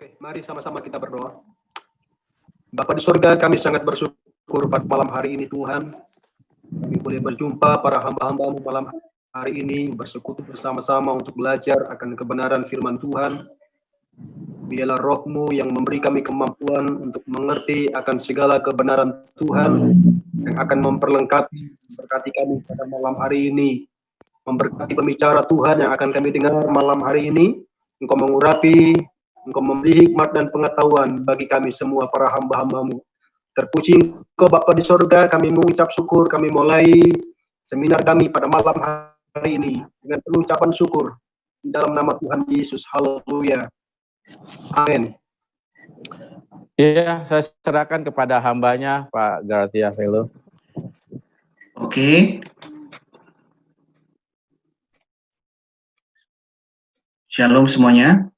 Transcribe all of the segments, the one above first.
Oke, mari sama-sama kita berdoa. Bapa di surga, kami sangat bersyukur pada malam hari ini Tuhan. Kami boleh berjumpa para hamba-hamba-Mu malam hari ini, bersekutu bersama-sama untuk belajar akan kebenaran firman Tuhan. Biarlah Roh-Mu yang memberi kami kemampuan untuk mengerti akan segala kebenaran Tuhan yang akan memberkati kami pada malam hari ini. Memberkati pembicara Tuhan yang akan kami dengar malam hari ini. Engkau mengurapi, Engkau memberi hikmat dan pengetahuan bagi kami semua para hamba-hamba-Mu. Terpuji Engkau Bapa di sorga, kami mengucap syukur, kami mulai seminar kami pada malam hari ini dengan penuh ucapan syukur di dalam nama Tuhan Yesus. Haleluya. Amin. Iya, saya serahkan kepada hambanya Pak Gracia Velo. Oke. Shalom semuanya.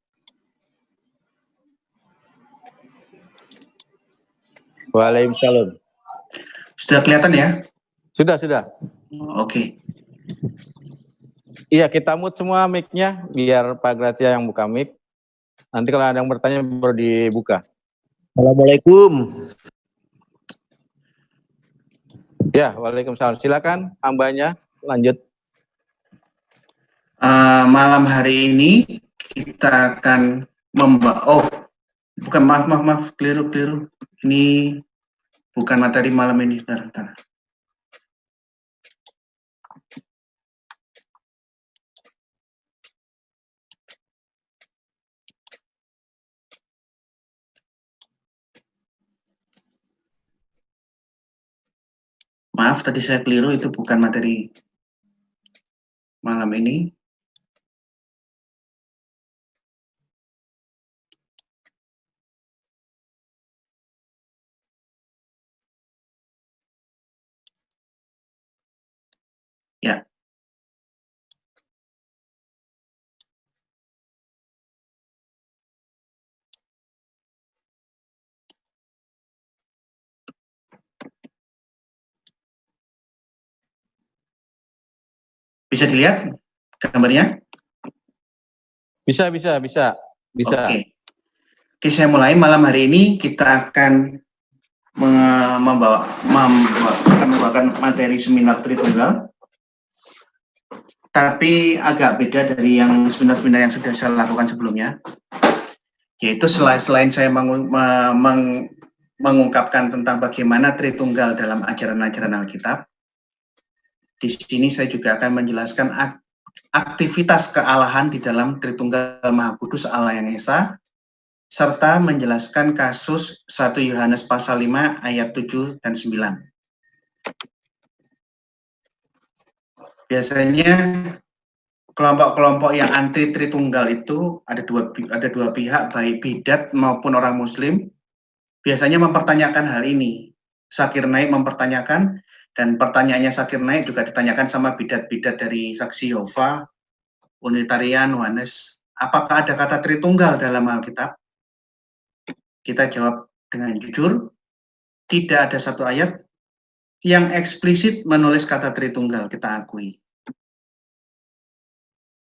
Waalaikumsalam. Sudah kelihatan ya? Sudah. Oke. Iya, kita mute semua mic-nya biar Pak Gracia yang buka mic. Nanti kalau ada yang bertanya baru dibuka. Assalamualaikum. Ya, waalaikumsalam. Silakan hambanya lanjut. Malam hari ini kita akan maaf, keliru. Ini bukan materi malam ini, bentar. Maaf, tadi saya keliru, itu bukan materi malam ini. Ya. Bisa dilihat gambarnya? Bisa. Oke, saya mulai. Malam hari ini kita akan membawakan materi seminar Tritunggal, tapi agak beda dari yang seminar-seminar yang sudah saya lakukan sebelumnya. Yaitu selain saya mengungkapkan tentang bagaimana Tritunggal dalam ajaran-ajaran Alkitab, di sini saya juga akan menjelaskan aktivitas kealahan di dalam Tritunggal Maha Kudus Allah yang Esa, serta menjelaskan kasus 1 Yohanes pasal 5 ayat 7 dan 9. Biasanya kelompok-kelompok yang anti Tritunggal itu ada dua pihak, baik bidat maupun orang Muslim, biasanya mempertanyakan hal ini. Zakir Naik mempertanyakan, dan pertanyaannya Zakir Naik juga ditanyakan sama bidat-bidat dari Saksi Yehova, Unitarian, Oneness. Apakah ada kata Tritunggal dalam Alkitab? Kita jawab dengan jujur, tidak ada satu ayat yang eksplisit menulis kata Tritunggal, kita akui.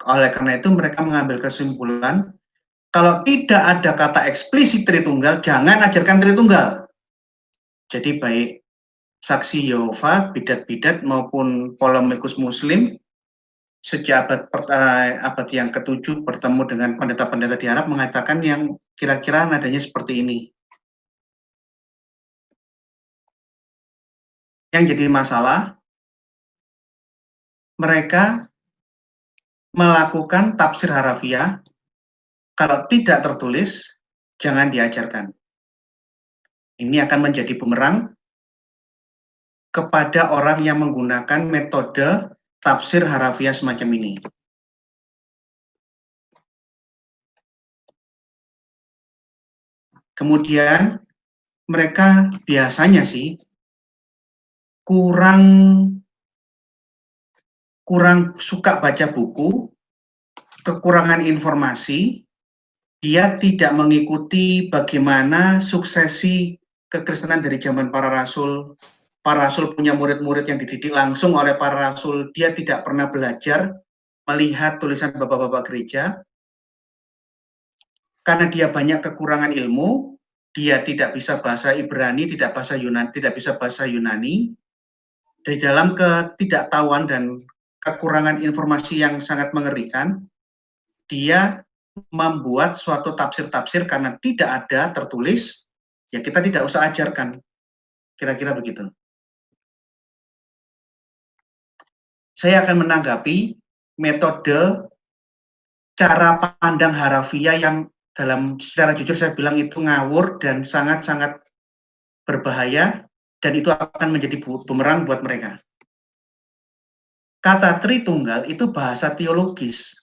Oleh karena itu mereka mengambil kesimpulan, kalau tidak ada kata eksplisit Tritunggal, jangan ajarkan Tritunggal. Jadi baik Saksi Yehova, bidat-bidat maupun polemikus Muslim, sejak abad yang ke-7 bertemu dengan pendeta-pendeta di Arab mengatakan yang kira-kira nadanya seperti ini. Yang jadi masalah, mereka melakukan tafsir harafiah, kalau tidak tertulis, jangan diajarkan. Ini akan menjadi bumerang kepada orang yang menggunakan metode tafsir harafiah semacam ini. Kemudian mereka biasanya sih kurang suka baca buku, kekurangan informasi, dia tidak mengikuti bagaimana suksesi kekristenan dari zaman para rasul. Para rasul punya murid-murid yang dididik langsung oleh para rasul. Dia tidak pernah belajar melihat tulisan bapak-bapak gereja. karena dia banyak kekurangan ilmu, dia tidak bisa bahasa Ibrani, tidak bisa bahasa Yunani, dari dalam ketidaktahuan dan kekurangan informasi yang sangat mengerikan, dia membuat suatu tafsir-tafsir karena tidak ada tertulis, ya kita tidak usah ajarkan. Kira-kira begitu. Saya akan menanggapi metode cara pandang harafiah yang secara jujur saya bilang itu ngawur dan sangat-sangat berbahaya, dan itu akan menjadi bumerang buat mereka. Kata Tritunggal itu bahasa teologis.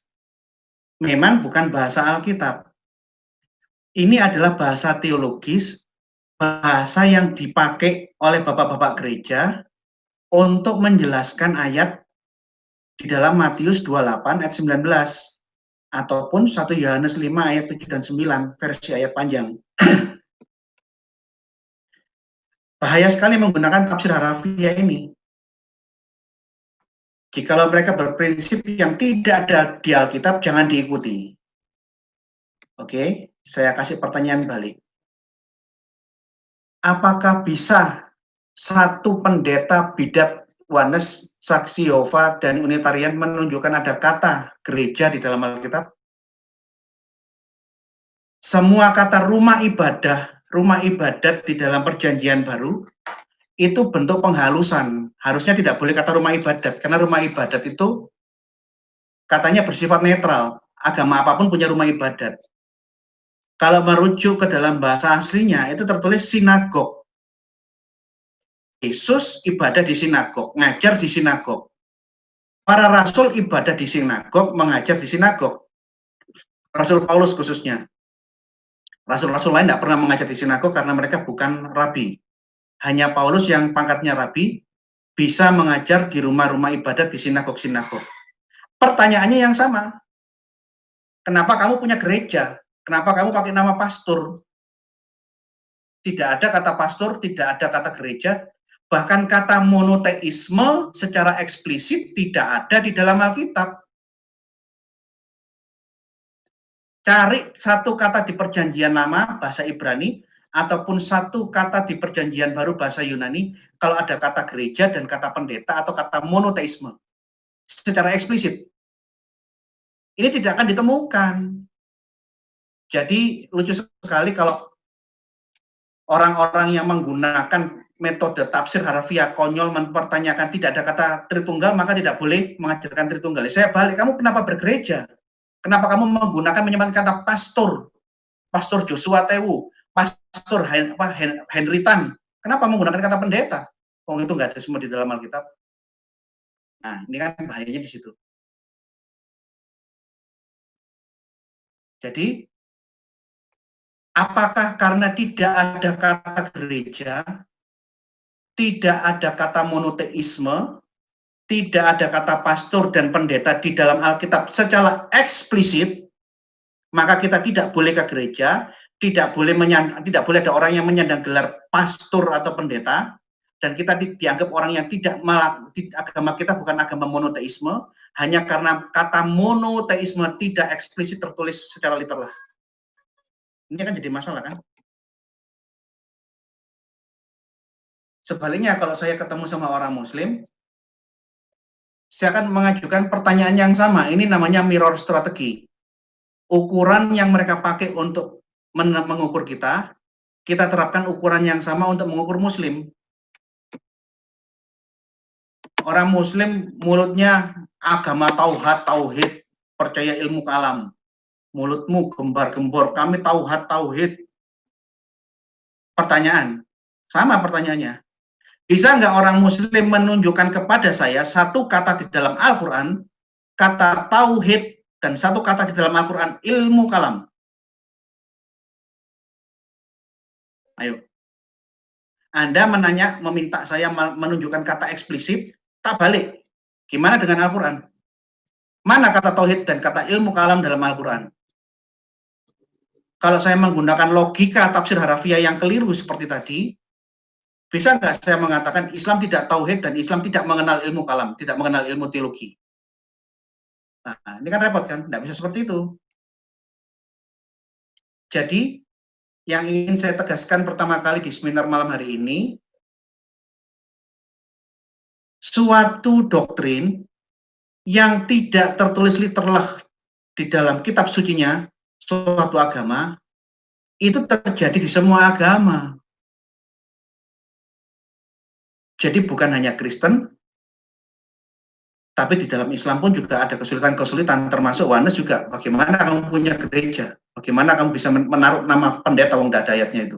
Memang bukan bahasa Alkitab. Ini adalah bahasa teologis, bahasa yang dipakai oleh bapak-bapak gereja untuk menjelaskan ayat di dalam Matius 28 ayat 19 ataupun 1 Yohanes 5 ayat 7 dan 9 versi ayat panjang. Bahaya sekali menggunakan tafsir harafiah ini. Jikalau mereka berprinsip yang tidak ada di Alkitab, jangan diikuti. Oke, saya kasih pertanyaan balik. Apakah bisa satu pendeta bidat Oneness, Saksi Yehova, dan Unitarian menunjukkan ada kata gereja di dalam Alkitab? Semua kata rumah ibadat di dalam Perjanjian Baru itu bentuk penghalusan. Harusnya tidak boleh kata rumah ibadat, karena rumah ibadat itu katanya bersifat netral. Agama apapun punya rumah ibadat. Kalau merujuk ke dalam bahasa aslinya, itu tertulis sinagog. Yesus ibadah di sinagog, ngajar di sinagog. Para rasul ibadah di sinagog, mengajar di sinagog. Rasul Paulus khususnya. Rasul-rasul lain tidak pernah mengajar di sinagog karena mereka bukan rabi. Hanya Paulus yang pangkatnya rabi, bisa mengajar di rumah-rumah ibadat di sinagog-sinagog. Pertanyaannya yang sama. Kenapa kamu punya gereja? Kenapa kamu pakai nama pastor? Tidak ada kata pastor, tidak ada kata gereja. Bahkan kata monoteisme secara eksplisit tidak ada di dalam Alkitab. Cari satu kata di Perjanjian Lama bahasa Ibrani ataupun satu kata di Perjanjian Baru bahasa Yunani kalau ada kata gereja dan kata pendeta atau kata monoteisme secara eksplisit. Ini tidak akan ditemukan. Jadi lucu sekali kalau orang-orang yang menggunakan metode tafsir harafiah konyol mempertanyakan tidak ada kata Tritunggal, maka tidak boleh mengajarkan Tritunggal. Saya balik, kamu kenapa bergereja? Kenapa kamu menggunakan menyebutkan kata pastor? Pastor Joshua Tewu, Pastor Henry Tan. Kenapa menggunakan kata pendeta? Oh, itu nggak ada semua di dalam Alkitab. Nah, ini kan bahayanya di situ. Jadi, apakah karena tidak ada kata gereja, tidak ada kata monoteisme, tidak ada kata pastor dan pendeta di dalam Alkitab secara eksplisit, maka kita tidak boleh ke gereja, tidak boleh ada orang yang menyandang gelar pastor atau pendeta, dan kita dianggap orang yang agama kita bukan agama monoteisme, hanya karena kata monoteisme tidak eksplisit tertulis secara literal. Ini kan jadi masalah kan? Sebaliknya kalau saya ketemu sama orang Muslim, saya akan mengajukan pertanyaan yang sama. Ini namanya mirror strategi. Ukuran yang mereka pakai untuk mengukur kita terapkan ukuran yang sama untuk mengukur Muslim. Orang Muslim mulutnya agama tauhid, percaya ilmu kalam. Mulutmu gembar-gembor, kami tauhid. Pertanyaan, sama pertanyaannya. Bisa nggak orang Muslim menunjukkan kepada saya satu kata di dalam Al-Quran, kata tauhid, dan satu kata di dalam Al-Quran, ilmu kalam? Ayo. Anda meminta saya menunjukkan kata eksplisit, tak balik. Gimana dengan Al-Quran? Mana kata tauhid dan kata ilmu kalam dalam Al-Quran? Kalau saya menggunakan logika tafsir harafiah yang keliru seperti tadi, bisa nggak saya mengatakan Islam tidak tauhid dan Islam tidak mengenal ilmu kalam, tidak mengenal ilmu teologi? Nah, ini kan repot kan? Nggak bisa seperti itu. Jadi, yang ingin saya tegaskan pertama kali di seminar malam hari ini, suatu doktrin yang tidak tertulis literally di dalam kitab sucinya suatu agama, itu terjadi di semua agama. Jadi bukan hanya Kristen, tapi di dalam Islam pun juga ada kesulitan-kesulitan, termasuk Yohanes juga. Bagaimana kamu punya gereja? Bagaimana kamu bisa menaruh nama pendeta wong ada ayatnya itu?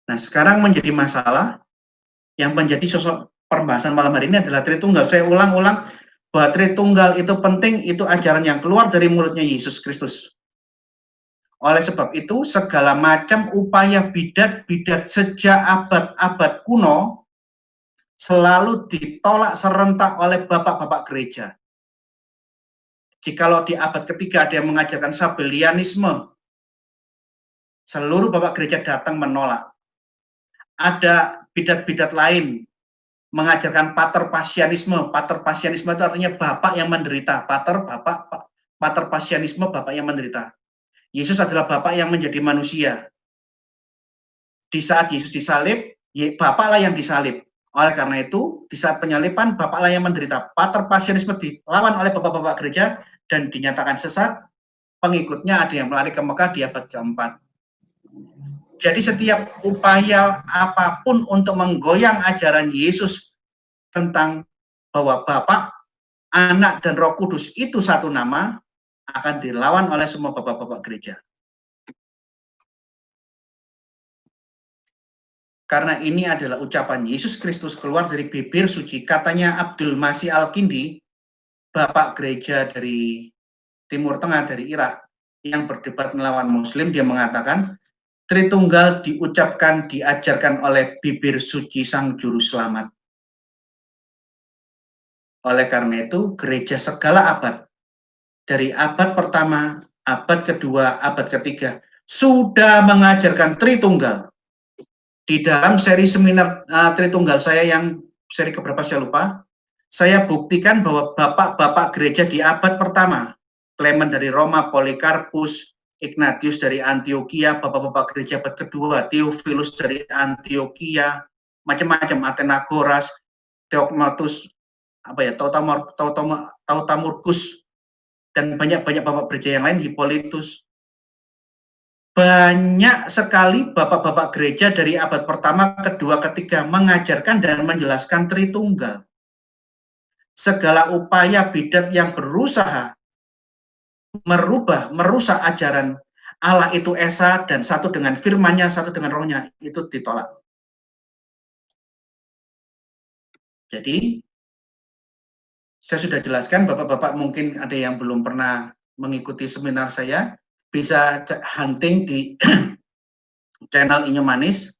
Nah, sekarang menjadi masalah yang menjadi sosok pembahasan malam hari ini adalah Tritunggal. Saya ulang-ulang bahwa Tritunggal itu penting, itu ajaran yang keluar dari mulutnya Yesus Kristus. Oleh sebab itu, segala macam upaya bidat-bidat sejak abad-abad kuno selalu ditolak serentak oleh bapak-bapak gereja. Jikalau di abad ketiga ada yang mengajarkan Sabellianisme, seluruh bapak gereja datang menolak. Ada bidat-bidat lain mengajarkan paterpasianisme. Paterpasianisme itu artinya bapak yang menderita. Paterpasianisme bapak yang menderita. Yesus adalah bapak yang menjadi manusia. Di saat Yesus disalib, bapaklah yang disalib. Oleh karena itu, di saat penyaliban, bapaklah yang menderita. Paterpasianisme dilawan oleh bapak-bapak gereja dan dinyatakan sesat. Pengikutnya ada yang melari ke Mekah di abad keempat. Jadi setiap upaya apapun untuk menggoyang ajaran Yesus tentang bahwa Bapa, Anak, dan Roh Kudus itu satu nama, akan dilawan oleh semua bapak-bapak gereja. Karena ini adalah ucapan Yesus Kristus keluar dari bibir suci. Katanya Abdul Masih Al-Kindi, bapak gereja dari Timur Tengah, dari Irak, yang berdebat melawan Muslim, dia mengatakan, Tritunggal diucapkan, diajarkan oleh bibir suci Sang Juru Selamat. Oleh karena itu, gereja segala abad, dari abad pertama, abad kedua, abad ketiga, sudah mengajarkan Tritunggal. Di dalam seri seminar Tritunggal saya yang seri keberapa saya lupa, saya buktikan bahwa bapak-bapak gereja di abad pertama, Clement dari Roma, Polikarpus, Ignatius dari Antioquia, bapak-bapak gereja abad kedua, Theophilus dari Antioquia, macam-macam, Athenagoras, Theogmatus, Tautamurgus, dan banyak-banyak bapak gereja yang lain, Hippolytus. Banyak sekali bapak-bapak gereja dari abad pertama, kedua, ketiga mengajarkan dan menjelaskan Tritunggal. Segala upaya bidat yang berusaha merusak ajaran Allah itu Esa dan satu dengan firman-Nya, satu dengan rohnya, itu ditolak. Jadi, saya sudah jelaskan, bapak-bapak mungkin ada yang belum pernah mengikuti seminar saya, bisa hunting di channel Inyo Manis,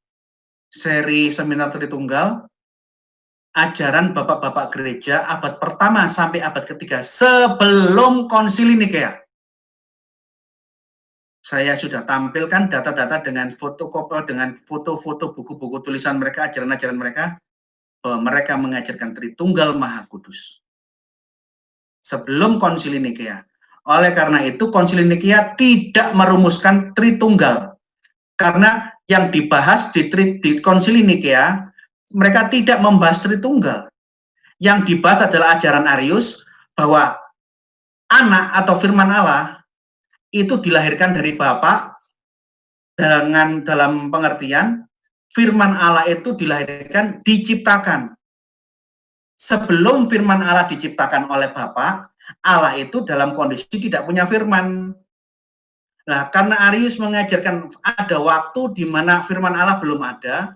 seri seminar Tritunggal, ajaran bapak-bapak gereja abad pertama sampai abad ketiga sebelum Konsili Nikea. Saya sudah tampilkan data-data dengan fotokopi, dengan foto-foto buku-buku tulisan mereka, ajaran-ajaran mereka, bahwa mereka mengajarkan Tritunggal Maha Kudus sebelum Konsili Nikea. Oleh karena itu, Konsili Nikea tidak merumuskan Tritunggal, karena yang dibahas di Konsili Nikea, mereka tidak membahas Tritunggal. Yang dibahas adalah ajaran Arius, bahwa anak atau firman Allah itu dilahirkan dari Bapa, dengan dalam pengertian firman Allah itu dilahirkan, diciptakan. Sebelum firman Allah diciptakan oleh Bapa, Allah itu dalam kondisi tidak punya firman. Nah, karena Arius mengajarkan ada waktu di mana firman Allah belum ada,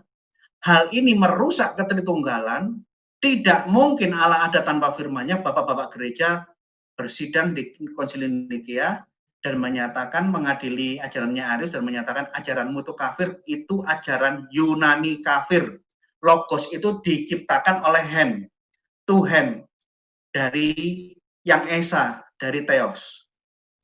hal ini merusak ketritunggalan. Tidak mungkin Allah ada tanpa firman-Nya. Bapak-bapak gereja bersidang di Konsili Nikea dan menyatakan, mengadili ajarannya Arius dan menyatakan ajaranmu itu kafir, itu ajaran Yunani kafir. Logos itu diciptakan oleh Hem, Tuhan, dari yang Esa, dari Theos.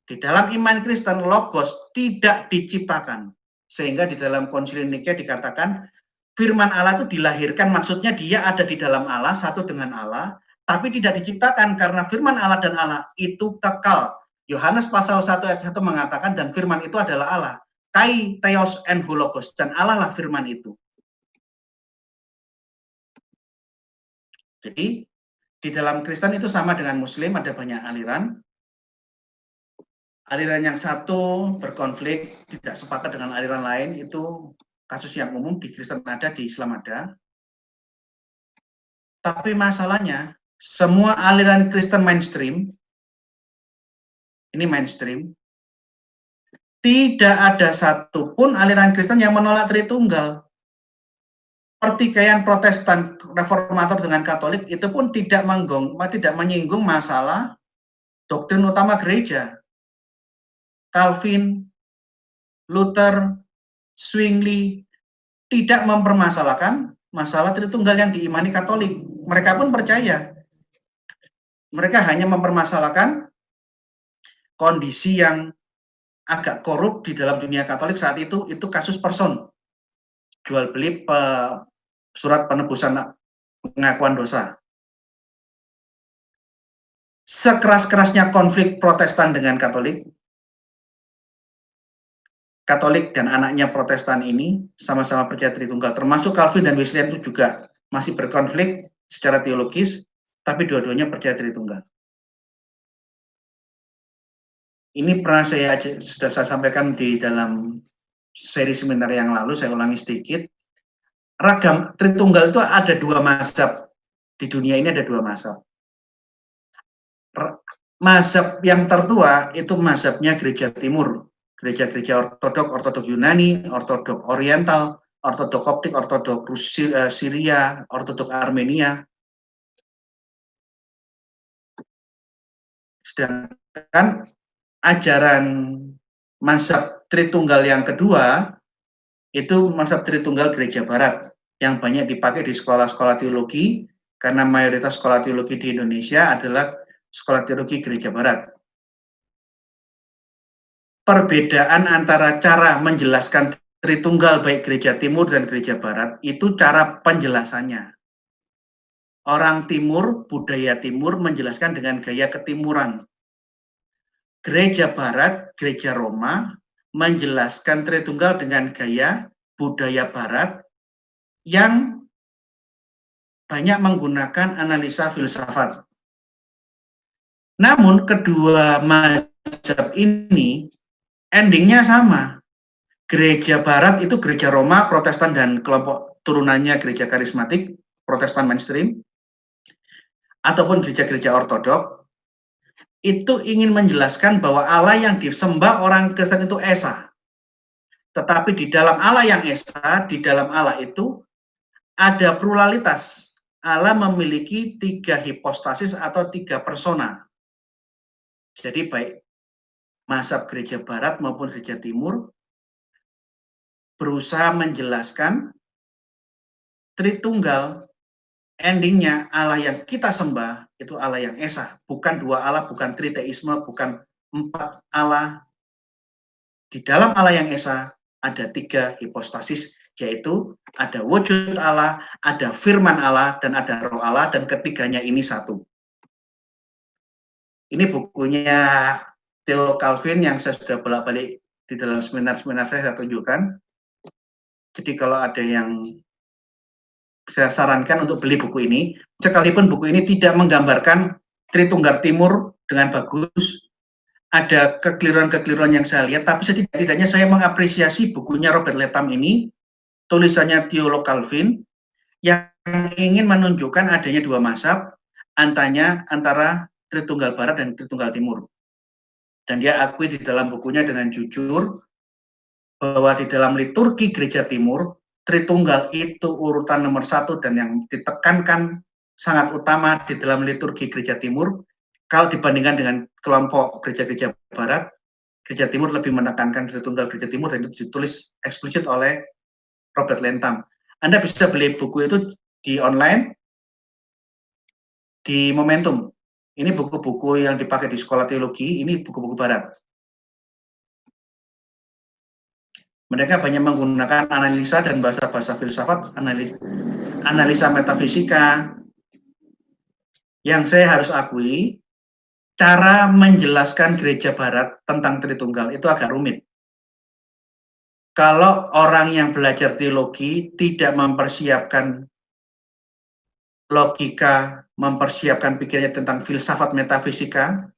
Di dalam iman Kristen, Logos tidak diciptakan. Sehingga di dalam Konsili Nikea dikatakan, firman Allah itu dilahirkan, maksudnya dia ada di dalam Allah, satu dengan Allah, tapi tidak diciptakan karena firman Allah dan Allah itu kekal. Yohanes pasal 1 ayat 1 mengatakan, dan firman itu adalah Allah. Kai, Theos, and Hologos. Dan Allah lah firman itu. Jadi, di dalam Kristen itu sama dengan Muslim, ada banyak aliran. Aliran yang satu berkonflik, tidak sepakat dengan aliran lain, itu kasus yang umum di Kristen ada, di Islam ada. Tapi masalahnya, semua aliran Kristen mainstream, ini mainstream, tidak ada satupun aliran Kristen yang menolak Tritunggal. Pertikaian Protestan Reformator dengan Katolik itu pun tidak menyinggung masalah doktrin utama gereja. Calvin, Luther, Zwingli tidak mempermasalahkan masalah Tritunggal yang diimani Katolik. Mereka pun percaya. Mereka hanya mempermasalahkan kondisi yang agak korup di dalam dunia Katolik saat itu kasus person. Jual beli surat penebusan pengakuan dosa. Sekeras-kerasnya konflik Protestan dengan Katolik, Katolik dan anaknya Protestan ini sama-sama percaya Tritunggal, termasuk Calvin dan Wesley itu juga masih berkonflik secara teologis, tapi dua-duanya percaya Tritunggal. Ini pernah sudah saya sampaikan di dalam seri seminar yang lalu, saya ulangi sedikit. Ragam Tritunggal itu ada dua mazhab. Di dunia ini ada dua mazhab. Mazhab yang tertua itu mazhabnya gereja timur. Gereja-gereja ortodok Yunani, ortodok Oriental, ortodok Koptik, ortodok Syria, ortodok Armenia. Sedangkan ajaran mazhab Tritunggal yang kedua itu mazhab Tritunggal gereja barat yang banyak dipakai di sekolah-sekolah teologi, karena mayoritas sekolah teologi di Indonesia adalah sekolah teologi gereja barat. Perbedaan antara cara menjelaskan Tritunggal baik gereja timur dan gereja barat itu cara penjelasannya. Orang timur, budaya timur menjelaskan dengan gaya ketimuran. Gereja barat, gereja Roma menjelaskan Tritunggal dengan gaya budaya barat yang banyak menggunakan analisa filsafat. Namun kedua mazhab ini endingnya sama. Gereja barat itu gereja Roma, Protestan dan kelompok turunannya gereja karismatik, Protestan mainstream, ataupun gereja-gereja ortodok, itu ingin menjelaskan bahwa Allah yang disembah orang Kristen itu Esa. Tetapi di dalam Allah yang Esa, di dalam Allah itu ada pluralitas. Allah memiliki 3 hipostasis atau 3 persona. Jadi baik mazhab gereja barat maupun gereja timur berusaha menjelaskan Tritunggal, endingnya Allah yang kita sembah itu Allah yang Esa, bukan 2 Allah, bukan triteisme, bukan 4 Allah. Di dalam Allah yang Esa ada 3 hipostasis, yaitu ada wujud Allah, ada firman Allah, dan ada roh Allah, dan ketiganya ini satu. Ini bukunya Theo Calvin yang saya sudah bolak-balik di dalam seminar-seminar saya tunjukkan. Jadi kalau ada yang saya sarankan untuk beli buku ini, sekalipun buku ini tidak menggambarkan Tritunggal Timur dengan bagus, ada kekeliruan-kekeliruan yang saya lihat, tapi setidaknya saya mengapresiasi bukunya Robert Letham ini, tulisannya Theolog Calvin, yang ingin menunjukkan adanya 2 mazhab, antara Tritunggal Barat dan Tritunggal Timur. Dan dia akui di dalam bukunya dengan jujur, bahwa di dalam liturgi Gereja Timur, Tritunggal itu urutan nomor 1 dan yang ditekankan sangat utama di dalam liturgi Gereja Timur. Kalau dibandingkan dengan kelompok gereja-gereja Barat, Gereja Timur lebih menekankan Tritunggal Gereja Timur, dan itu ditulis eksplisit oleh Robert Letham. Anda bisa beli buku itu di online, di Momentum. Ini buku-buku yang dipakai di sekolah teologi, ini buku-buku Barat. Mereka banyak menggunakan analisa dan bahasa-bahasa filsafat, analisa metafisika. Yang saya harus akui, cara menjelaskan gereja barat tentang Tritunggal itu agak rumit. Kalau orang yang belajar teologi tidak mempersiapkan logika, mempersiapkan pikirannya tentang filsafat metafisika,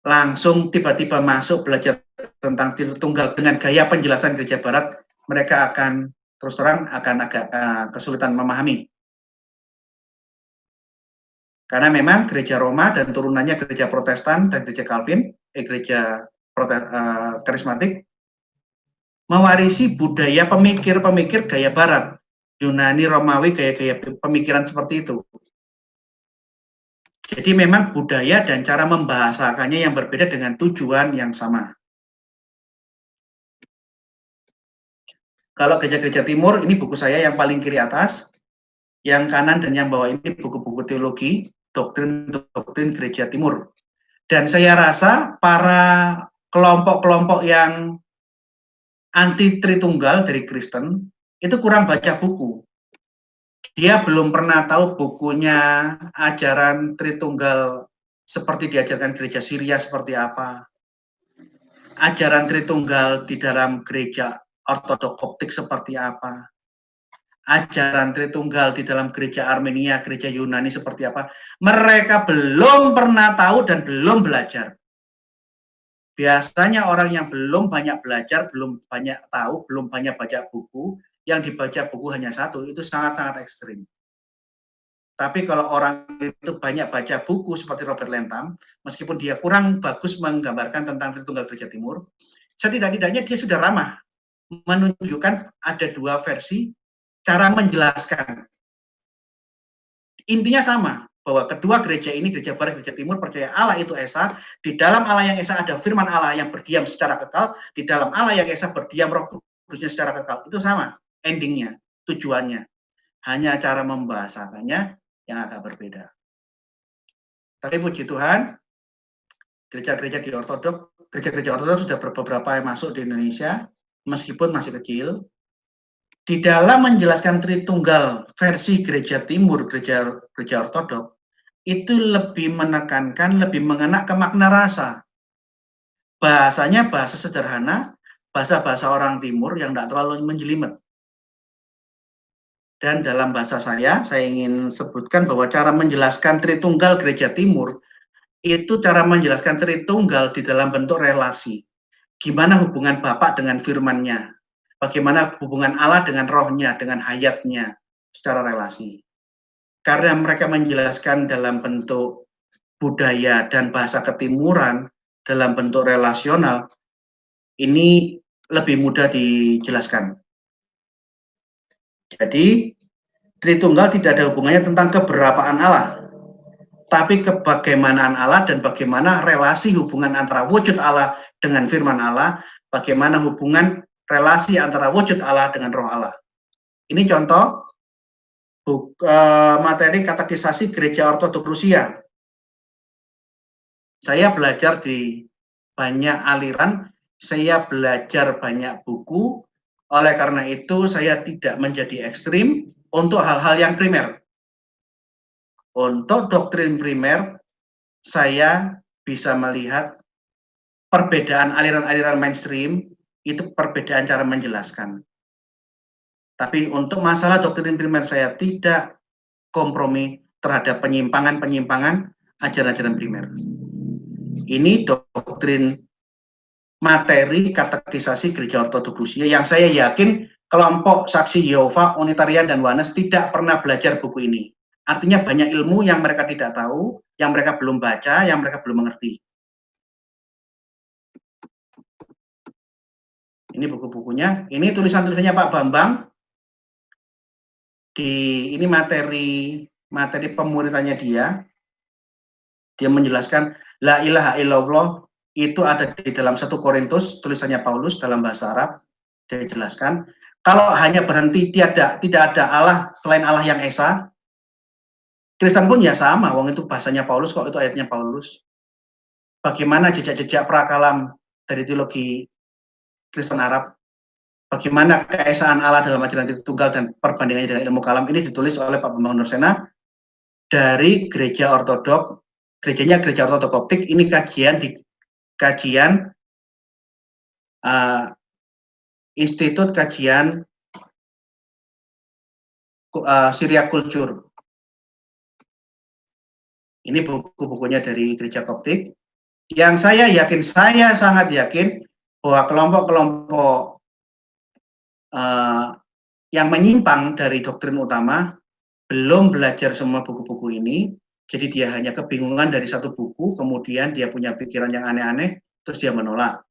langsung tiba-tiba masuk belajar tentang Tritunggal dengan gaya penjelasan gereja barat, mereka akan terus terang akan agak kesulitan memahami. Karena memang gereja Roma dan turunannya gereja Protestan dan gereja Calvin, gereja karismatik, mewarisi budaya pemikir-pemikir gaya barat, Yunani, Romawi, gaya-gaya pemikiran seperti itu. Jadi memang budaya dan cara membahasakannya yang berbeda dengan tujuan yang sama. Kalau gereja-gereja timur, ini buku saya yang paling kiri atas, yang kanan dan yang bawah ini buku-buku teologi, doktrin gereja timur. Dan saya rasa para kelompok-kelompok yang anti Tritunggal dari Kristen itu kurang baca buku. Dia belum pernah tahu bukunya ajaran Tritunggal seperti diajarkan gereja Syria seperti apa. Ajaran Tritunggal di dalam gereja Ortodok Koptik seperti apa. Ajaran Tritunggal di dalam gereja Armenia, gereja Yunani seperti apa. Mereka belum pernah tahu dan belum belajar. Biasanya orang yang belum banyak belajar, belum banyak tahu, belum banyak baca buku, yang dibaca buku hanya satu, itu sangat-sangat ekstrim. Tapi kalau orang itu banyak baca buku seperti Robert Lentham, meskipun dia kurang bagus menggambarkan tentang Tritunggal Gereja Timur, setidak-tidaknya dia sudah ramah menunjukkan ada dua versi cara menjelaskan. Intinya sama, bahwa kedua gereja ini, gereja barat, gereja timur, percaya Allah itu Esa, di dalam Allah yang Esa ada firman Allah yang berdiam secara kekal, di dalam Allah yang Esa berdiam Roh Kudusnya secara kekal. Itu sama endingnya, tujuannya. Hanya cara membahasakannya yang agak berbeda. Tapi puji Tuhan, gereja-gereja di Ortodok, gereja-gereja Ortodok sudah beberapa yang masuk di Indonesia, meskipun masih kecil. Di dalam menjelaskan Tritunggal versi gereja timur, gereja Ortodok, itu lebih menekankan, lebih mengena ke makna rasa. Bahasanya bahasa sederhana, bahasa-bahasa orang timur yang tidak terlalu menjelimet. Dan dalam bahasa saya ingin sebutkan bahwa cara menjelaskan Tritunggal gereja timur, itu cara menjelaskan Tritunggal di dalam bentuk relasi. Gimana hubungan Bapa dengan firman-Nya, bagaimana hubungan Allah dengan rohnya, dengan hayatnya, secara relasi. Karena mereka menjelaskan dalam bentuk budaya dan bahasa ketimuran, dalam bentuk relasional, ini lebih mudah dijelaskan. Jadi, Tritunggal tidak ada hubungannya tentang keberapaan Allah, tapi kebagaimanaan Allah dan bagaimana relasi hubungan antara wujud Allah dengan firman Allah, bagaimana hubungan relasi antara wujud Allah dengan roh Allah. Ini contoh materi katekisasi Gereja Ortodok Rusia. Saya belajar di banyak aliran, saya belajar banyak buku, oleh karena itu saya tidak menjadi ekstrim untuk hal-hal yang primer. Untuk doktrin primer, saya bisa melihat perbedaan aliran-aliran mainstream, itu perbedaan cara menjelaskan. Tapi untuk masalah doktrin primer saya tidak kompromi terhadap penyimpangan-penyimpangan ajaran-ajaran primer. Ini doktrin materi katekisasi Gereja Ortodok Rusia yang saya yakin kelompok Saksi Yehova, Unitarian, dan Oneness tidak pernah belajar buku ini. Artinya banyak ilmu yang mereka tidak tahu, yang mereka belum baca, yang mereka belum mengerti. Ini buku-bukunya. Ini tulisan-tulisannya Pak Bambang. Ini materi pemuritannya dia. Dia menjelaskan la ilaha illallah itu ada di dalam 1 Korintus, tulisannya Paulus dalam bahasa Arab. Dia jelaskan kalau hanya berhenti tidak ada Allah selain Allah yang Esa. Kristen pun ya sama, wong itu bahasanya Paulus kok, itu ayatnya Paulus. Bagaimana jejak-jejak prakalam dari teologi Kristen Arab, bagaimana keesaan Allah dalam ajaran Tritunggal dan perbandingannya dengan ilmu kalam, ini ditulis oleh Pak Bambang Nursena dari Gereja Ortodok gerejanya gereja Ortodoks Koptik. Ini kajian Institut Kajian Syria Culture. Ini buku-bukunya dari gereja Koptik. Yang saya sangat yakin bahwa kelompok-kelompok yang menyimpang dari doktrin utama belum belajar semua buku-buku ini, jadi dia hanya kebingungan dari satu buku, kemudian dia punya pikiran yang aneh-aneh, terus dia menolak.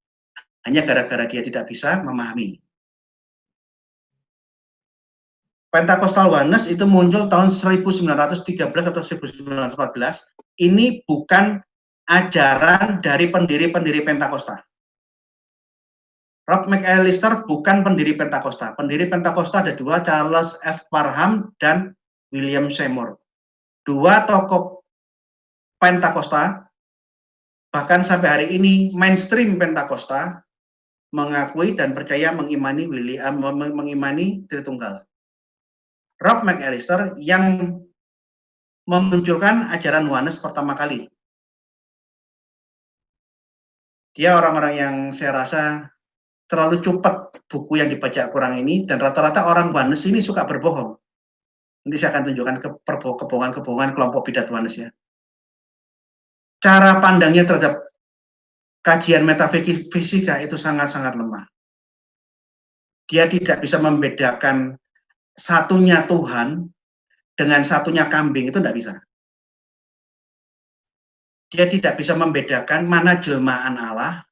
Hanya gara-gara dia tidak bisa memahami. Pentecostal Oneness itu muncul tahun 1913 atau 1914. Ini bukan ajaran dari pendiri-pendiri Pentakosta. Rob McAllister bukan pendiri Pentakosta. Pendiri Pentakosta ada dua, Charles F. Parham dan William Seymour. Dua tokoh Pentakosta, bahkan sampai hari ini mainstream Pentakosta mengakui dan percaya mengimani Tritunggal. Rob McAllister yang memunculkan ajaran Oneness pertama kali. Dia orang-orang yang saya rasa terlalu cepat buku yang dibaca kurang ini, dan rata-rata orang Oneness ini suka berbohong. Nanti saya akan tunjukkan kebohongan-kebohongan kelompok bidat Oneness ya. Cara pandangnya terhadap kajian metafisika itu sangat-sangat lemah. Dia tidak bisa membedakan satunya Tuhan dengan satunya kambing, itu tidak bisa. Dia tidak bisa membedakan mana jelmaan Allah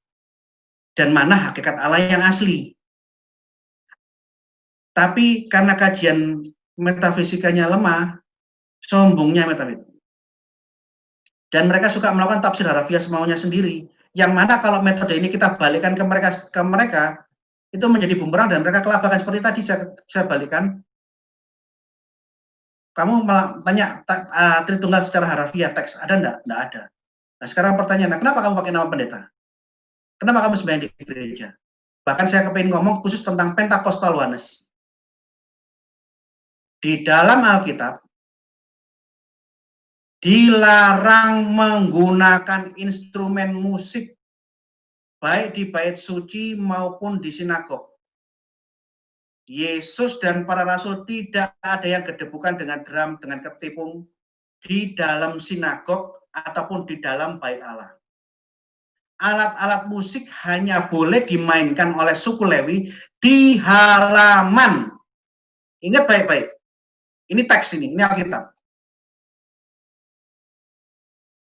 dan mana hakikat Allah yang asli. Tapi karena kajian metafisikanya lemah, sombongnya metafisik. Dan mereka suka melakukan tafsir harafiah semaunya sendiri. Yang mana kalau metode ini kita balikan ke mereka itu menjadi bumerang dan mereka kelabakan. Seperti tadi saya balikan. Kamu tanya Tritunggal secara harafiah teks ada enggak? Enggak ada. Nah sekarang pertanyaan, kenapa kamu pakai nama pendeta? Kenapa kamu sembahyang di gereja? Bahkan saya kepingin ngomong khusus tentang Pentecostal Oneness. Di dalam Alkitab dilarang menggunakan instrumen musik baik di bait suci maupun di sinagog. Yesus dan para rasul tidak ada yang gedebukan dengan drum, dengan ketipung di dalam sinagog ataupun di dalam bait Allah. Alat-alat musik hanya boleh dimainkan oleh suku Lewi di halaman. Ingat baik-baik. Ini teks ini Alkitab.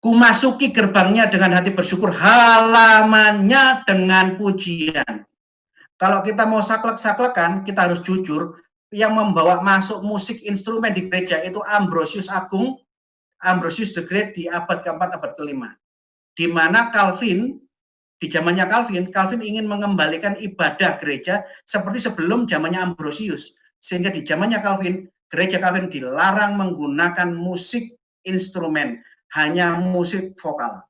Kumasuki gerbangnya dengan hati bersyukur, halamannya dengan pujian. Kalau kita mau saklek-saklekan, kita harus jujur, yang membawa masuk musik instrumen di gereja itu Ambrosius Agung, Ambrosius the Great di abad keempat, abad kelima. Di mana Calvin, di zamannya Calvin ingin mengembalikan ibadah gereja seperti sebelum zamannya Ambrosius. Sehingga di zamannya Calvin, gereja Calvin dilarang menggunakan musik instrumen, hanya musik vokal.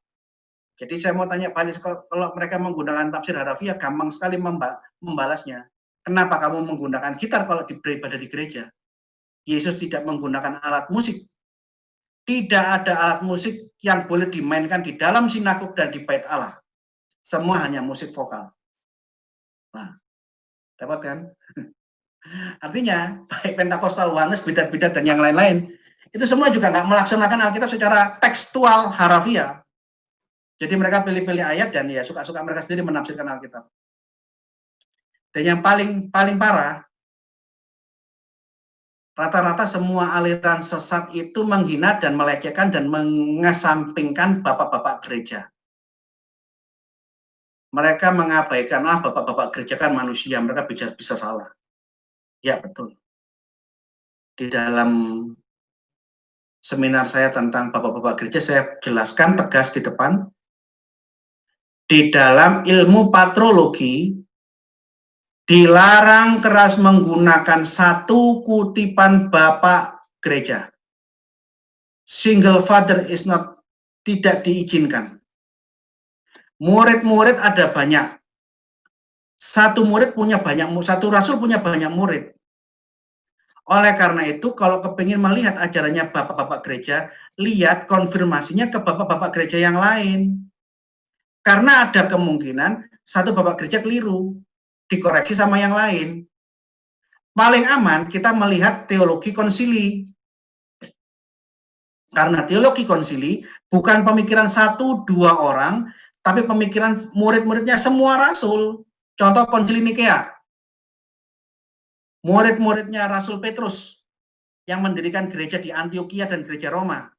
Jadi saya mau tanya balik, kalau mereka menggunakan tafsir harafiah, gampang sekali membalasnya. Kenapa kamu menggunakan gitar kalau beribadah di gereja? Yesus tidak menggunakan alat musik. Tidak ada alat musik yang boleh dimainkan di dalam sinagog dan di bait Allah. Semua hanya musik vokal. Nah, dapat kan? Artinya, baik Pentecostal Oneness, bidat-bidat, dan yang lain-lain, itu semua juga nggak melaksanakan Alkitab secara tekstual harafiah. Jadi mereka pilih-pilih ayat dan ya suka-suka mereka sendiri menafsirkan Alkitab. Dan yang paling parah, rata-rata semua aliran sesat itu menghina dan melecehkan dan mengesampingkan bapak-bapak gereja. Mereka mengabaikan, bapak-bapak gereja kan manusia, mereka bisa salah. Ya betul. Di dalam seminar saya tentang bapak-bapak gereja, saya jelaskan tegas di depan. Di dalam ilmu patrologi, dilarang keras menggunakan satu kutipan bapak gereja. Single father is not, tidak diizinkan. Murid-murid ada banyak. Satu murid punya banyak, satu rasul punya banyak murid. Oleh karena itu, kalau kepingin melihat ajarannya bapak-bapak gereja, lihat konfirmasinya ke bapak-bapak gereja yang lain. Karena ada kemungkinan satu bapak gereja keliru, dikoreksi sama yang lain. Paling aman kita melihat teologi konsili. Karena teologi konsili bukan pemikiran 1-2 orang, tapi pemikiran murid-muridnya semua rasul. Contoh konsili Nikea. Murid-muridnya Rasul Petrus yang mendirikan gereja di Antioquia dan gereja Roma.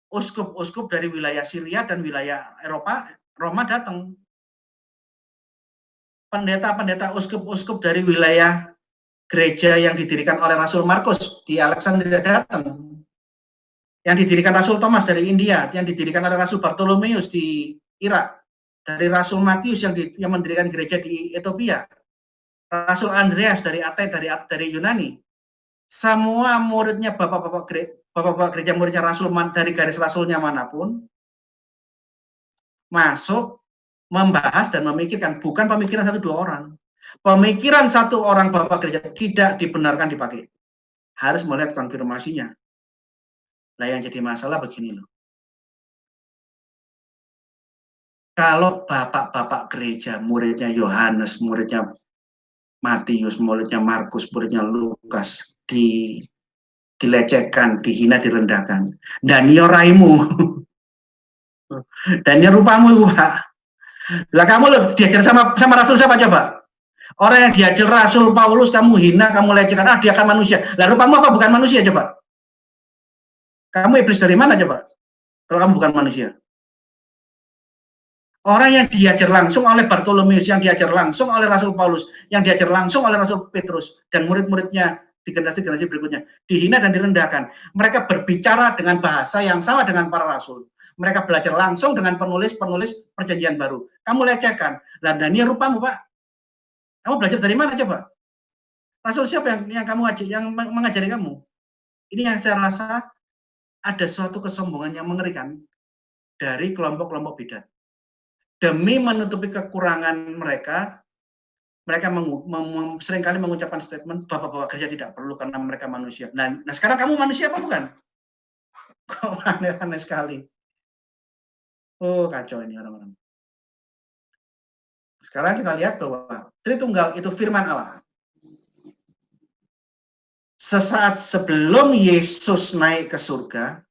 Uskup-uskup dari wilayah Syria dan wilayah Eropa, Roma datang. Pendeta-pendeta uskup-uskup dari wilayah gereja yang didirikan oleh Rasul Markus di Alexandria datang. Yang didirikan Rasul Thomas dari India, yang didirikan oleh Rasul Bartolomeus di Irak, dari Rasul Matius yang mendirikan gereja di Ethiopia, Rasul Andreas dari Athena, dari Yunani. Semua muridnya bapak-bapak gereja muridnya Rasul dari garis rasulnya manapun masuk membahas dan memikirkan, bukan pemikiran 1-2 orang. Pemikiran 1 orang bapak gereja tidak dibenarkan dipakai. Harus melihat konfirmasinya. Nah, yang jadi masalah begini loh. Kalau bapak-bapak gereja, muridnya Yohanes, muridnya Matius, muridnya Markus, muridnya Lukas, dilecehkan, dihina, direndahkan. Dan yo raimu. Dan yo rupamu, Pak. Lah kamu loh diajar sama Rasul siapa coba? Orang yang diajar Rasul Paulus kamu hina, kamu lecehkan, dia kan manusia. Lah rupamu apa bukan manusia coba? Kamu iblis dari mana coba? Kalau kamu bukan manusia. Orang yang diajar langsung oleh Bartolomeus, yang diajar langsung oleh Rasul Paulus, yang diajar langsung oleh Rasul Petrus, dan murid-muridnya di generasi-generasi berikutnya, dihina dan direndahkan. Mereka berbicara dengan bahasa yang sama dengan para rasul. Mereka belajar langsung dengan penulis-penulis perjanjian baru. Kamu lecehkan. Lah, ini rupamu, Pak. Kamu belajar dari mana coba? Rasul siapa yang kamu yang mengajari kamu? Ini yang saya rasa ada suatu kesombongan yang mengerikan dari kelompok-kelompok bidat. Demi menutupi kekurangan mereka seringkali mengucapkan statement bapak-bapak gereja tidak perlu karena mereka manusia. Nah sekarang kamu manusia apa bukan? Kok aneh-aneh sekali. Oh, kacau ini orang-orang. Sekarang kita lihat bahwa Tritunggal itu firman Allah. Sesaat sebelum Yesus naik ke surga,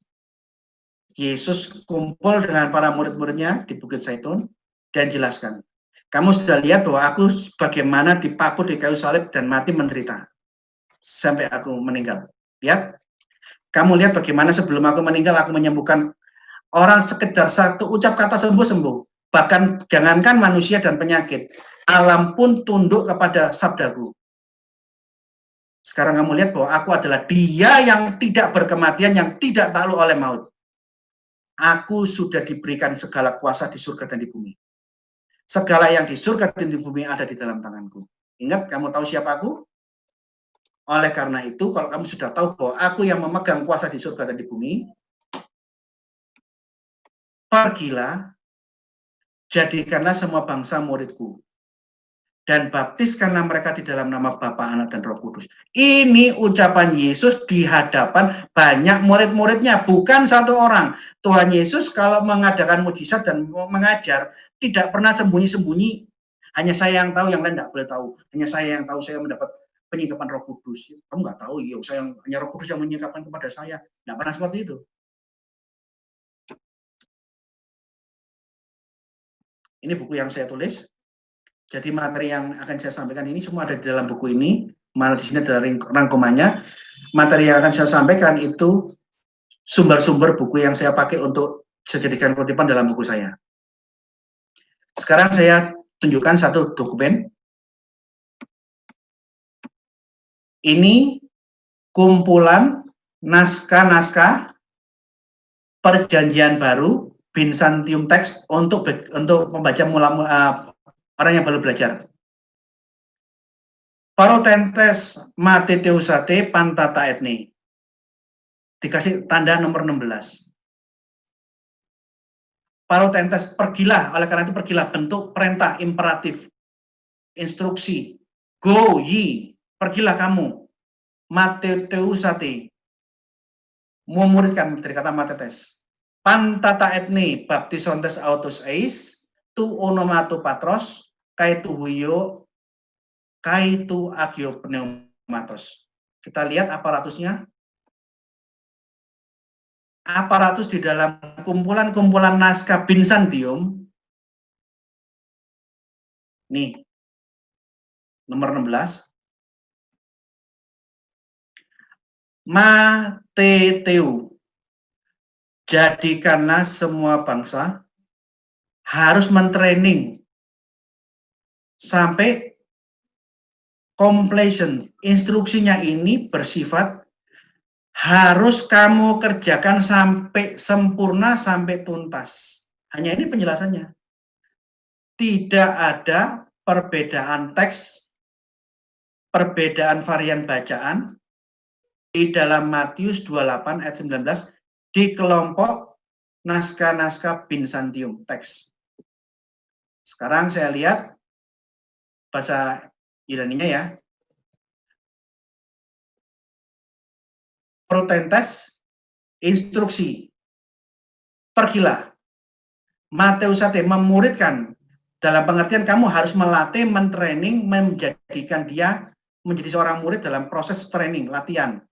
Yesus kumpul dengan para murid-muridnya di Bukit Zaitun dan jelaskan, kamu sudah lihat bahwa aku bagaimana dipaku di kayu salib dan mati menderita sampai aku meninggal. Lihat, kamu lihat bagaimana sebelum aku meninggal aku menyembuhkan orang, sekedar satu ucap kata sembuh-sembuh. Bahkan jangankan manusia dan penyakit, alam pun tunduk kepada sabdaku. Sekarang kamu lihat bahwa aku adalah Dia yang tidak berkematian, yang tidak takluk oleh maut. Aku sudah diberikan segala kuasa di surga dan di bumi. Segala yang di surga dan di bumi ada di dalam tanganku. Ingat, kamu tahu siapa aku? Oleh karena itu, kalau kamu sudah tahu bahwa aku yang memegang kuasa di surga dan di bumi, pergilah, jadikanlah semua bangsa muridku, dan baptiskanlah mereka di dalam nama Bapa, Anak, dan Roh Kudus. Ini ucapan Yesus di hadapan banyak murid-muridnya, bukan satu orang. Tuhan Yesus kalau mengadakan mujizat dan mengajar, tidak pernah sembunyi-sembunyi. Hanya saya yang tahu, yang lain tidak boleh tahu. Hanya saya yang tahu, saya mendapat penyikapan Roh Kudus. Kamu nggak tahu, iya, hanya Roh Kudus yang menyikapkan kepada saya. Tidak pernah seperti itu. Ini buku yang saya tulis. Jadi materi yang akan saya sampaikan ini semua ada di dalam buku ini. Mana di sini ada rangkumannya. Materi yang akan saya sampaikan itu sumber-sumber buku yang saya pakai untuk saya jadikan kutipan dalam buku saya. Sekarang saya tunjukkan satu dokumen. Ini kumpulan naskah-naskah Perjanjian Baru, Byzantium Text untuk membaca orang yang baru belajar. Parotentes Mateteusate Pantata Etni. Dikasih tanda nomor 16. Parotentes, pergilah, oleh karena itu pergilah, bentuk perintah imperatif, instruksi. Go ye, pergilah kamu. Mateteusate, memuridkan dari kata matetes. Pantata etne baptisontes autos eis, tu onomato patros, kaitu huyo, kaitu agio pneumatos. Kita lihat aparatusnya. Aparatus di dalam kumpulan-kumpulan naskah Byzantium, nih, nomor 16, Mateteu, jadikanlah semua bangsa harus mentraining sampai completion. Instruksinya ini bersifat harus kamu kerjakan sampai sempurna, sampai tuntas. Hanya ini penjelasannya. Tidak ada perbedaan teks, perbedaan varian bacaan di dalam Matius 28 ayat 19 di kelompok naskah-naskah Byzantium teks. Sekarang saya lihat bahasa Yunaninya ya. Protentes, instruksi, pergilah. Mateusate, memuridkan, dalam pengertian kamu harus melatih, mentraining, menjadikan dia menjadi seorang murid dalam proses training, latihan.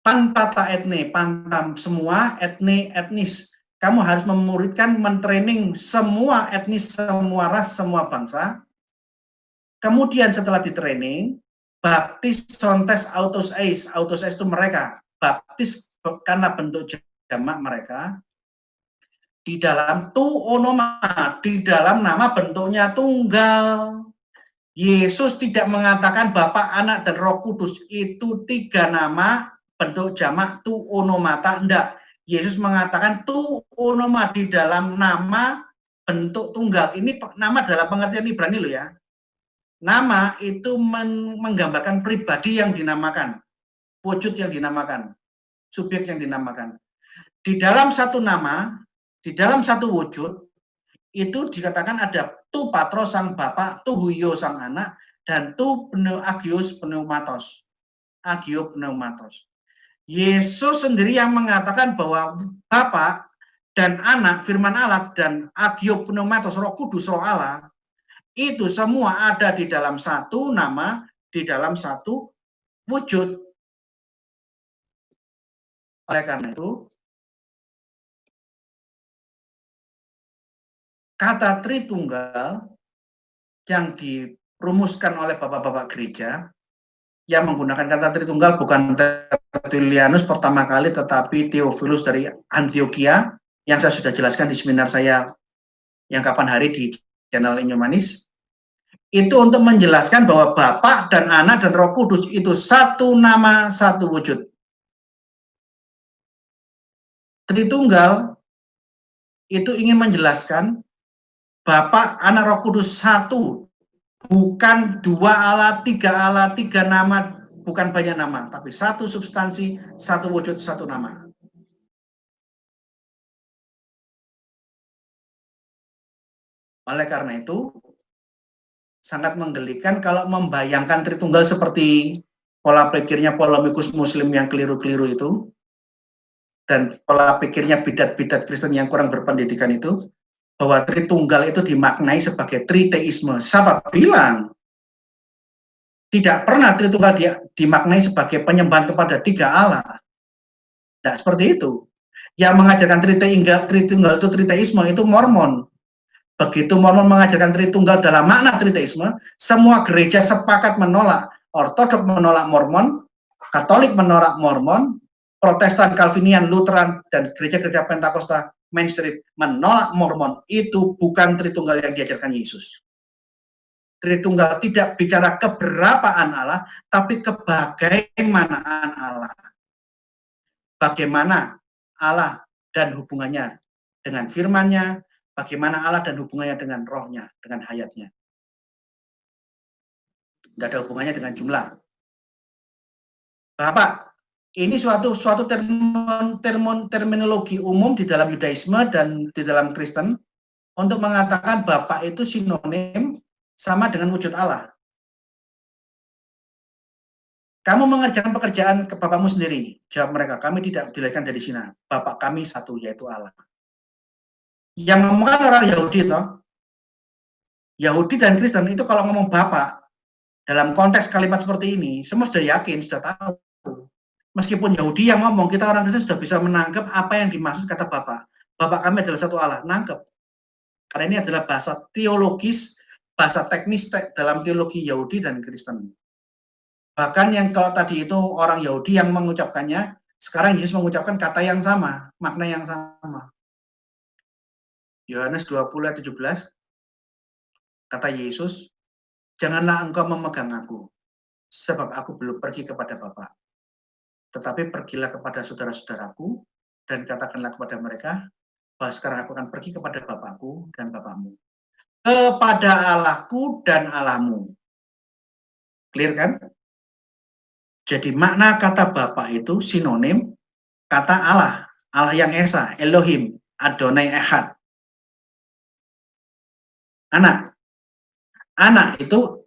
Pantata etne, pantam semua, etne, etnis. Kamu harus memuridkan, mentraining semua etnis, semua ras, semua bangsa. Kemudian setelah ditraining, baptis sontes autos eis itu mereka, baptis karena bentuk jamak mereka, di dalam tu onoma, di dalam nama bentuknya tunggal. Yesus tidak mengatakan Bapa, Anak, dan Roh Kudus, itu 3 nama bentuk jamak tu onomata, enggak. Yesus mengatakan tu onoma, di dalam nama bentuk tunggal. Ini nama dalam pengertian Ibrani loh ya. Nama itu menggambarkan pribadi yang dinamakan, wujud yang dinamakan, subjek yang dinamakan. Di dalam satu nama, di dalam satu wujud, itu dikatakan ada tu patros sang Bapa, tu huyo sang Anak, dan tu agios pneumatos. Agio pneumatos. Yesus sendiri yang mengatakan bahwa Bapa dan Anak, firman Allah, dan agio pneumatos, Roh Kudus, Roh Allah, itu semua ada di dalam satu nama, di dalam satu wujud. Oleh karena itu, kata Tritunggal yang dirumuskan oleh bapak-bapak gereja, yang menggunakan kata Tritunggal bukan Tertullianus pertama kali, tetapi Theophilus dari Antioquia, yang saya sudah jelaskan di seminar saya yang kapan hari di channel Inyomanis. Itu untuk menjelaskan bahwa Bapa dan Anak dan Roh Kudus itu satu nama, satu wujud. Tritunggal itu ingin menjelaskan Bapa, Anak, Roh Kudus satu, bukan 2 Allah, 3 nama, bukan banyak nama, tapi satu substansi, satu wujud, satu nama. Oleh karena itu, sangat menggelikan kalau membayangkan Tritunggal seperti pola pikirnya polemikus Muslim yang keliru-keliru itu, dan pola pikirnya bidat-bidat Kristen yang kurang berpendidikan itu, bahwa Tritunggal itu dimaknai sebagai triteisme. Siapa bilang? Tidak pernah Tritunggal dimaknai sebagai penyembahan kepada 3 Allah. Nah, seperti itu. Yang mengajarkan Tritunggal itu triteisme itu Mormon. Begitu Mormon mengajarkan Tritunggal dalam makna triteisme, semua gereja sepakat menolak. Ortodok menolak Mormon, Katolik menolak Mormon, Protestan, Calvinian, Lutheran, dan gereja-gereja Pentakosta mainstream menolak Mormon. Itu bukan Tritunggal yang diajarkan Yesus. Tritunggal tidak bicara keberapaan Allah, tapi kebagaimanaan Allah. Bagaimana Allah dan hubungannya dengan firman-Nya, bagaimana Allah dan hubungannya dengan rohnya, dengan hayatnya. Tidak ada hubungannya dengan jumlah. Bapak, ini suatu terminologi umum di dalam Yudaisme dan di dalam Kristen untuk mengatakan Bapa itu sinonim sama dengan wujud Allah. Kamu mengerjakan pekerjaan ke bapakmu sendiri. Jawab mereka, kami tidak dilahirkan dari Cina. Bapak kami satu, yaitu Allah. Yang ngomongkan orang Yahudi, toh. Yahudi dan Kristen itu kalau ngomong bapak, dalam konteks kalimat seperti ini, semua sudah yakin, sudah tahu. Meskipun Yahudi yang ngomong, kita orang Kristen sudah bisa menangkap apa yang dimaksud kata bapak. Bapak kami adalah satu Allah, nangkep. Karena ini adalah bahasa teologis, bahasa teknis dalam teologi Yahudi dan Kristen. Bahkan yang kalau tadi itu orang Yahudi yang mengucapkannya, sekarang Yesus mengucapkan kata yang sama, makna yang sama. Yohanes 20 ayat 17, kata Yesus, janganlah engkau memegang aku, sebab aku belum pergi kepada Bapa. Tetapi pergilah kepada saudara-saudaraku, dan katakanlah kepada mereka, bahwa sekarang aku akan pergi kepada Bapakku dan Bapakmu. Kepada Allahku dan Allahmu. Clear kan? Jadi makna kata Bapa itu sinonim kata Allah, Allah yang Esa, Elohim, Adonai Echad. Anak. Anak itu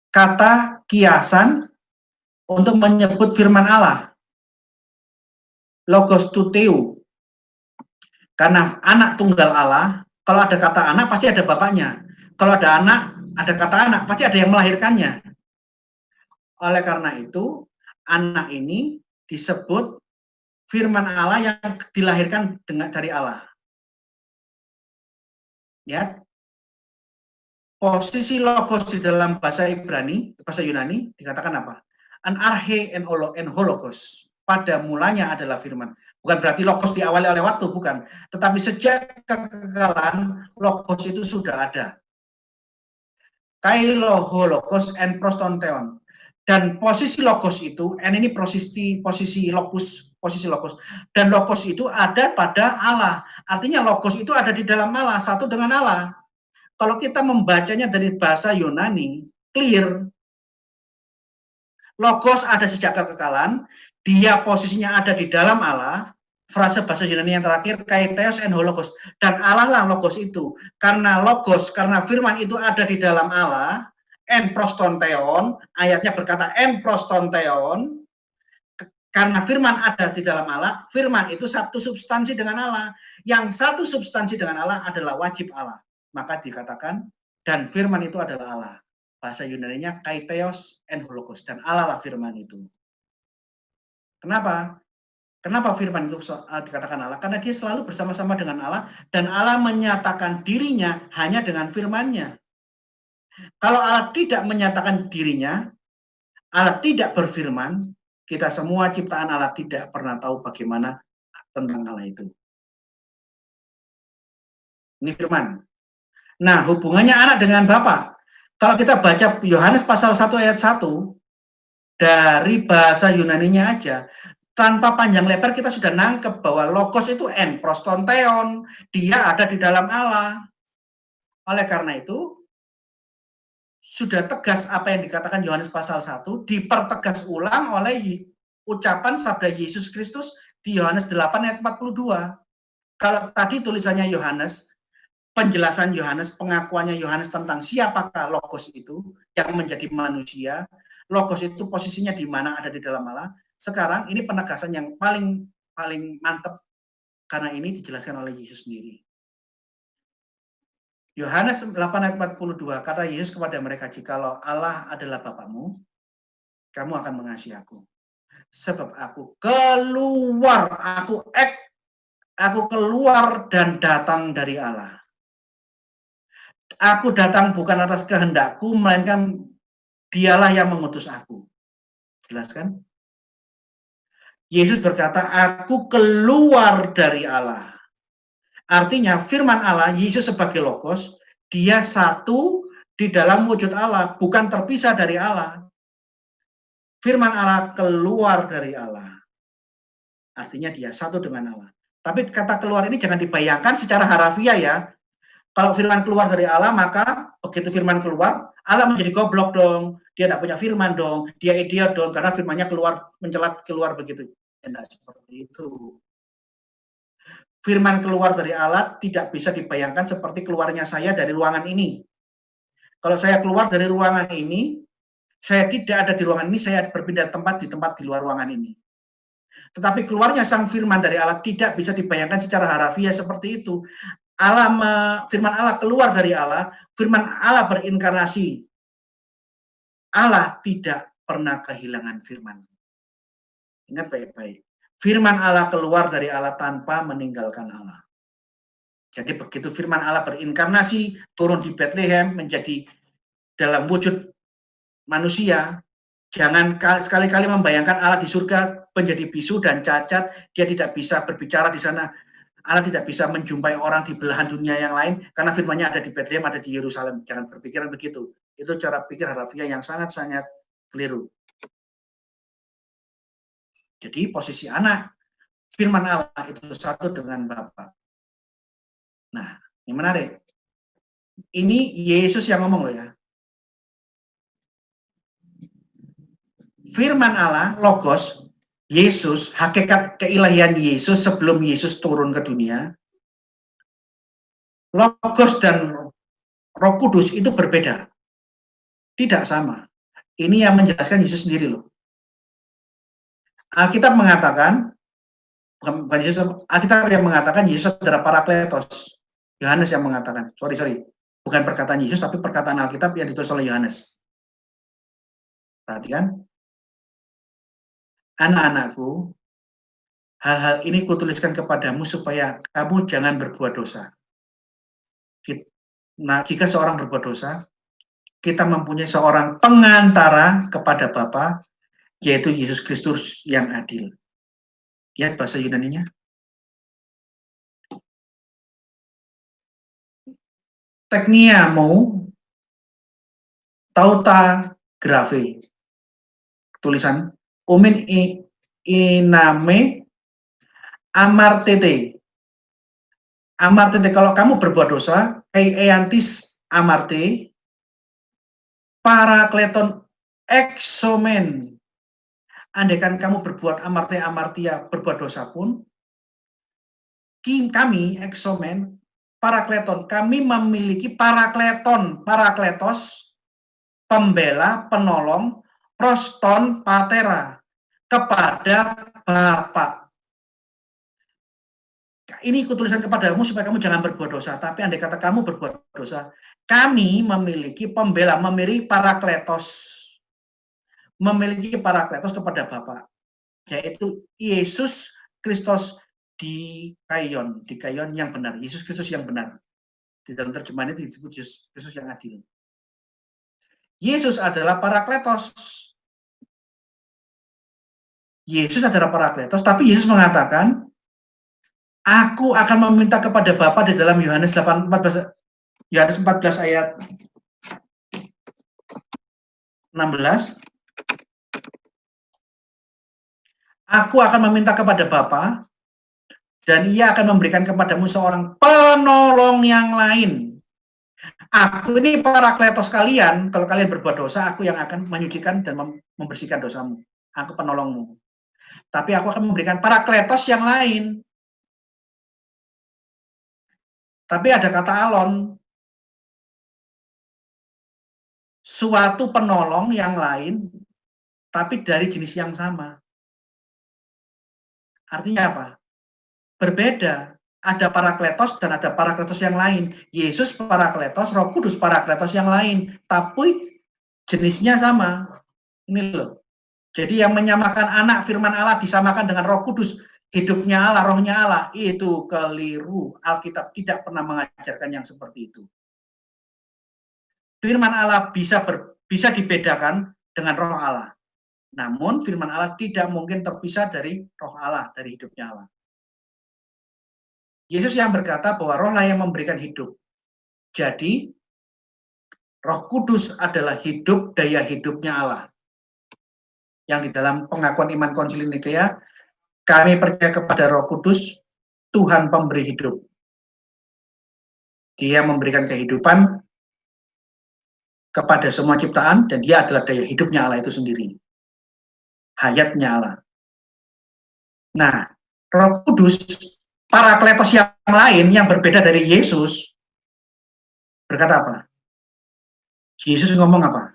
kata kiasan untuk menyebut firman Allah. Logos tuteu. Karena anak tunggal Allah, kalau ada kata anak pasti ada bapaknya. Kalau ada anak, ada kata anak, pasti ada yang melahirkannya. Oleh karena itu, anak ini disebut firman Allah yang dilahirkan dari Allah. Ya. Posisi logos di dalam bahasa Ibrani, bahasa Yunani dikatakan apa? An arche en hologos. Pada mulanya adalah firman. Bukan berarti logos diawali oleh waktu, bukan. Tetapi sejak kekekalan, logos itu sudah ada. Kailo hologos en prostonteon. Dan posisi logos itu, n ini posisi logos, dan logos itu ada pada Allah. Artinya logos itu ada di dalam Allah, satu dengan Allah. Kalau kita membacanya dari bahasa Yunani, clear. Logos ada sejak kekekalan, dia posisinya ada di dalam Allah. Frase bahasa Yunani yang terakhir, kaitheos en hologos. Dan Allah lah logos itu. Karena logos, karena firman itu ada di dalam Allah, en prostonteon, ayatnya berkata en prostonteon, karena firman ada di dalam Allah, firman itu satu substansi dengan Allah. Yang satu substansi dengan Allah adalah wajib Allah. Maka dikatakan, dan firman itu adalah Allah. Bahasa Yunaninya kaitheos en hologos, dan Allah lah firman itu. Kenapa? Kenapa firman itu dikatakan Allah? Karena dia selalu bersama-sama dengan Allah, dan Allah menyatakan dirinya hanya dengan firman-Nya. Kalau Allah tidak menyatakan dirinya, Allah tidak berfirman, kita semua ciptaan Allah tidak pernah tahu bagaimana tentang Allah itu. Ini firman. Nah, hubungannya anak dengan Bapa. Kalau kita baca Yohanes pasal 1 ayat 1, dari bahasa Yunaninya aja, tanpa panjang lebar kita sudah nangkep bahwa logos itu en prostonteon, dia ada di dalam Allah. Oleh karena itu, sudah tegas apa yang dikatakan Yohanes pasal 1, dipertegas ulang oleh ucapan sabda Yesus Kristus di Yohanes 8 ayat 42. Kalau tadi tulisannya Yohanes, penjelasan Yohanes, pengakuannya Yohanes tentang siapakah logos itu yang menjadi manusia, logos itu posisinya di mana, ada di dalam Allah. Sekarang ini penegasan yang paling mantap karena ini dijelaskan oleh Yesus sendiri. Yohanes 8 ayat 42, kata Yesus kepada mereka, jikalau Allah adalah Bapakmu, kamu akan mengasihi aku. Sebab aku keluar, aku keluar dan datang dari Allah. Aku datang bukan atas kehendakku, melainkan dialah yang mengutus aku. Jelas kan? Yesus berkata, aku keluar dari Allah. Artinya firman Allah, Yesus sebagai logos, dia satu di dalam wujud Allah, bukan terpisah dari Allah. Firman Allah keluar dari Allah. Artinya dia satu dengan Allah. Tapi kata keluar ini jangan dibayangkan secara harafiah ya. Kalau firman keluar dari Allah, maka begitu firman keluar, Allah menjadi goblok dong. Dia tidak punya firman dong. Dia idiot dong, karena firmannya keluar, mencelat keluar begitu. Tidak seperti itu. Firman keluar dari Allah tidak bisa dibayangkan seperti keluarnya saya dari ruangan ini. Kalau saya keluar dari ruangan ini, saya tidak ada di ruangan ini, saya berpindah tempat di luar ruangan ini. Tetapi keluarnya sang firman dari Allah tidak bisa dibayangkan secara harafiah seperti itu. Firman Allah keluar dari Allah, firman Allah berinkarnasi. Allah tidak pernah kehilangan firman. Ingat baik-baik. Firman Allah keluar dari Allah tanpa meninggalkan Allah. Jadi begitu firman Allah berinkarnasi, turun di Bethlehem menjadi dalam wujud manusia, jangan sekali-kali membayangkan Allah di surga menjadi bisu dan cacat, dia tidak bisa berbicara di sana. Allah tidak bisa menjumpai orang di belahan dunia yang lain, karena firman-Nya ada di Bethlehem, ada di Yerusalem. Jangan berpikiran begitu. Itu cara pikir harafiah yang sangat-sangat keliru. Jadi posisi anak, firman Allah itu satu dengan Bapa. Nah, ini menarik. Ini Yesus yang ngomong loh ya. Firman Allah, Logos, Yesus, hakikat keilahian Yesus sebelum Yesus turun ke dunia. Logos dan Roh Kudus itu berbeda. Tidak sama. Ini yang menjelaskan Yesus sendiri loh. Alkitab mengatakan, bukan Yesus, Alkitab yang mengatakan Yesus adalah Parakletos. Yohanes yang mengatakan, sorry, bukan perkataan Yesus, tapi perkataan Alkitab yang ditulis oleh Yohanes. Perhatikan, anak-anakku, hal-hal ini kutuliskan kepadamu supaya kamu jangan berbuat dosa. Nah, jika seorang berbuat dosa, kita mempunyai seorang pengantara kepada Bapa, yaitu Yesus Kristus yang adil. Lihat bahasa Yunaninya. Tekniamo tauta grafe. Tulisan Umin iname amartete. Amartete, kalau kamu berbuat dosa, eantis amarte, parakleton exomen. Andaikan kamu berbuat amarte amartia, berbuat dosa pun, kami exomen, parakleton, kami memiliki parakletos, pembela, penolong, proston, patera, kepada Bapa. Ini kutuliskan kepadamu supaya kamu jangan berbuat dosa. Tapi andai kata kamu berbuat dosa, kami memiliki pembela, memiliki parakletos. Memiliki parakletos kepada Bapa, yaitu Yesus Kristus di Kayon yang benar. Yesus Kristus yang benar. Di dalam terjemahan itu disebut Yesus Kristus yang adil. Yesus adalah parakletos. Yesus adalah parakletos, tapi Yesus mengatakan, aku akan meminta kepada Bapa di dalam Yohanes 14 ayat 16. Aku akan meminta kepada Bapa, dan Ia akan memberikan kepadamu seorang penolong yang lain. Aku ini parakletos kalian, kalau kalian berbuat dosa, aku yang akan menyucikan dan membersihkan dosamu. Aku penolongmu. Tapi aku akan memberikan parakletos yang lain. Tapi ada kata alon. Suatu penolong yang lain, tapi dari jenis yang sama. Artinya apa? Berbeda. Ada parakletos dan ada parakletos yang lain. Yesus parakletos, Roh Kudus parakletos yang lain. Tapi jenisnya sama. Ini loh. Jadi yang menyamakan anak firman Allah disamakan dengan Roh Kudus. Hidupnya Allah, rohnya Allah. Itu keliru. Alkitab tidak pernah mengajarkan yang seperti itu. Firman Allah bisa dibedakan dengan roh Allah. Namun firman Allah tidak mungkin terpisah dari roh Allah, dari hidupnya Allah. Yesus yang berkata bahwa roh lah yang memberikan hidup. Jadi, Roh Kudus adalah hidup, daya hidupnya Allah. Yang di dalam pengakuan iman konsili Nikea, kami percaya kepada Roh Kudus, Tuhan pemberi hidup. Dia memberikan kehidupan kepada semua ciptaan, dan dia adalah daya hidupnya Allah itu sendiri. Hayatnya Allah. Nah, Roh Kudus, parakletos yang lain yang berbeda dari Yesus, berkata apa? Yesus ngomong apa?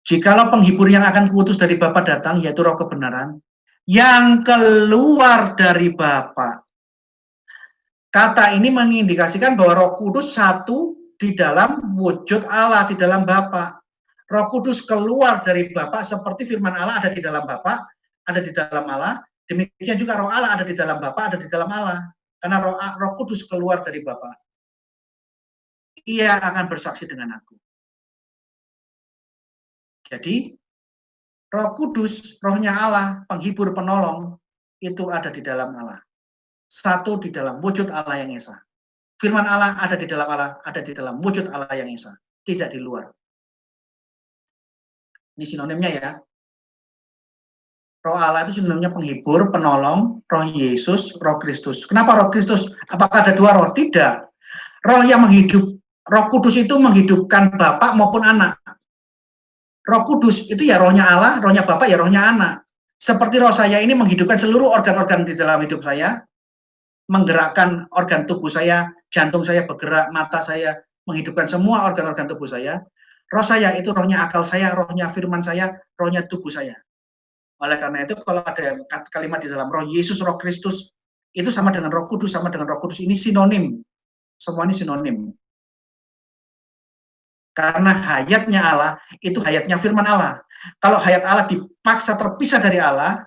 Jikalau penghibur yang akan kuutus dari Bapa datang, yaitu Roh kebenaran, yang keluar dari Bapa. Kata ini mengindikasikan bahwa Roh Kudus satu di dalam wujud Allah, di dalam Bapa. Roh Kudus keluar dari Bapa seperti firman Allah ada di dalam Bapa, ada di dalam Allah. Demikian juga Roh Allah ada di dalam Bapa, ada di dalam Allah. Karena Roh Kudus keluar dari Bapa. Ia akan bersaksi dengan aku. Jadi, Roh Kudus, rohnya Allah, penghibur, penolong, itu ada di dalam Allah. Satu di dalam wujud Allah yang esa. Firman Allah ada di dalam Allah, ada di dalam wujud Allah yang esa. Tidak di luar. Ini sinonimnya ya. Roh Allah itu sinonimnya penghibur, penolong, roh Yesus, roh Kristus. Kenapa roh Kristus? Apakah ada dua roh? Tidak. Roh yang Roh Kudus itu menghidupkan Bapa maupun anak. Roh Kudus itu ya rohnya Allah, rohnya Bapa ya rohnya anak. Seperti roh saya ini menghidupkan seluruh organ-organ di dalam hidup saya, menggerakkan organ tubuh saya, jantung saya bergerak, mata saya, menghidupkan semua organ-organ tubuh saya. Roh saya itu rohnya akal saya, rohnya firman saya, rohnya tubuh saya. Oleh karena itu kalau ada kalimat di dalam roh Yesus, roh Kristus, itu sama dengan Roh Kudus, sama dengan Roh Kudus, ini sinonim. Semua ini sinonim. Karena hayatnya Allah, itu hayatnya firman Allah. Kalau hayat Allah dipaksa terpisah dari Allah,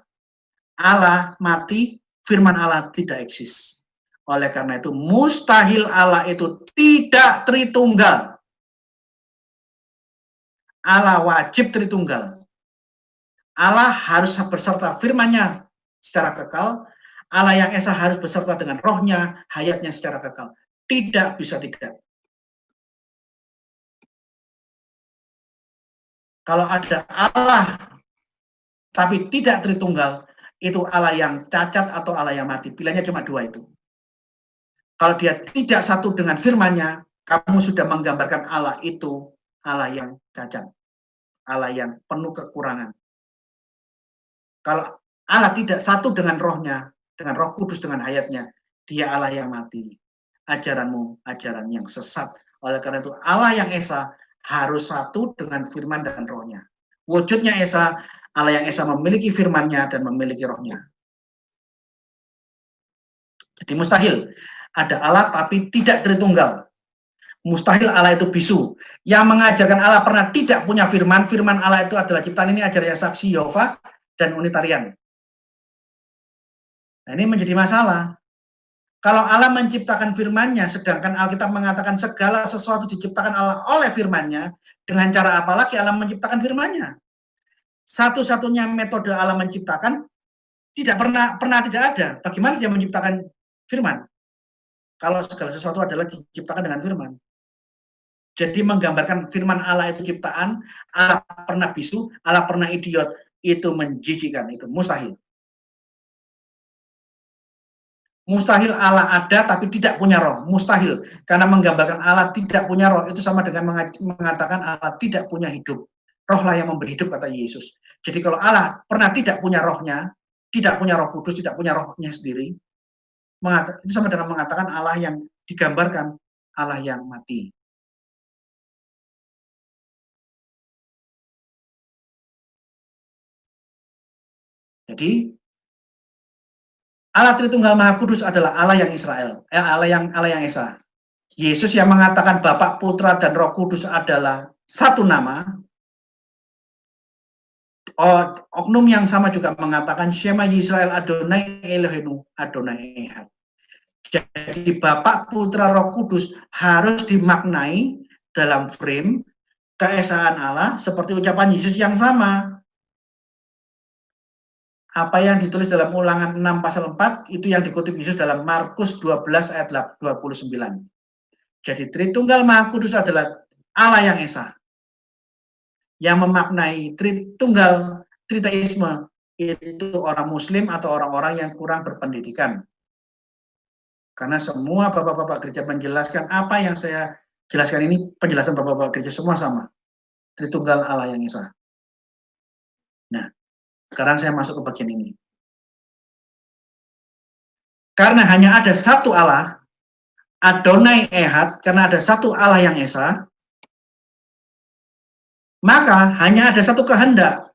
Allah mati, firman Allah tidak eksis. Oleh karena itu, mustahil Allah itu tidak Tritunggal. Allah wajib Tritunggal. Allah harus berserta firman-Nya secara kekal. Allah yang esa harus beserta dengan rohnya, hayatnya secara kekal. Tidak bisa tidak. Kalau ada Allah tapi tidak Tritunggal, itu Allah yang cacat atau Allah yang mati. Pilihannya cuma dua itu. Kalau dia tidak satu dengan firman-Nya, kamu sudah menggambarkan Allah itu Allah yang cacat. Allah yang penuh kekurangan. Kalau Allah tidak satu dengan rohnya, dengan Roh Kudus, dengan hayatnya, dia Allah yang mati. Ajaranmu, ajaran yang sesat. Oleh karena itu, Allah yang esa harus satu dengan firman dan rohnya. Wujudnya esa, Allah yang esa memiliki firman-Nya dan memiliki rohnya. Jadi mustahil ada Allah tapi tidak Tritunggal. Mustahil Allah itu bisu. Yang mengajarkan Allah pernah tidak punya firman, firman Allah itu adalah ciptaan ini ajarnya saksi Yehova dan Unitarian. Nah, ini menjadi masalah. Kalau Allah menciptakan firman-Nya, sedangkan Alkitab mengatakan segala sesuatu diciptakan Allah oleh firman-Nya, dengan cara apa lagi Allah menciptakan firman-Nya? Satu-satunya metode Allah menciptakan tidak pernah tidak ada. Bagaimana dia menciptakan firman? Kalau segala sesuatu adalah diciptakan dengan firman. Jadi menggambarkan firman Allah itu ciptaan, Allah pernah bisu, Allah pernah idiot, itu menjijikan, itu mustahil. Mustahil Allah ada tapi tidak punya roh, mustahil. Karena menggambarkan Allah tidak punya roh, itu sama dengan mengatakan Allah tidak punya hidup. Rohlah yang memberi hidup, kata Yesus. Jadi kalau Allah pernah tidak punya rohnya, tidak punya Roh Kudus, tidak punya rohnya sendiri, itu sama dengan mengatakan Allah yang digambarkan, Allah yang mati. Jadi Allah Tritunggal Maha Kudus adalah Allah yang Israel, Allah yang esa. Yesus yang mengatakan Bapa, Putra, dan Roh Kudus adalah satu nama. Oknum yang sama juga mengatakan Shema Yisrael Adonai Elohenu Adonai Ehad. Jadi Bapa, Putra, Roh Kudus harus dimaknai dalam frame keesaan Allah seperti ucapan Yesus yang sama. Apa yang ditulis dalam Ulangan 6 pasal 4 itu yang dikutip Yesus dalam Markus 12 ayat 29. Jadi Tritunggal Maha Kudus adalah Allah yang esa. Yang memaknai Tritunggal, Triteisme itu orang Muslim atau orang-orang yang kurang berpendidikan. Karena semua bapak-bapak gereja menjelaskan apa yang saya jelaskan ini, penjelasan bapak-bapak gereja semua sama. Tritunggal Allah yang esa. Nah, sekarang saya masuk ke bagian ini. Karena hanya ada satu Allah, Adonai Ehad, karena ada satu Allah yang esa, Maka hanya ada satu kehendak.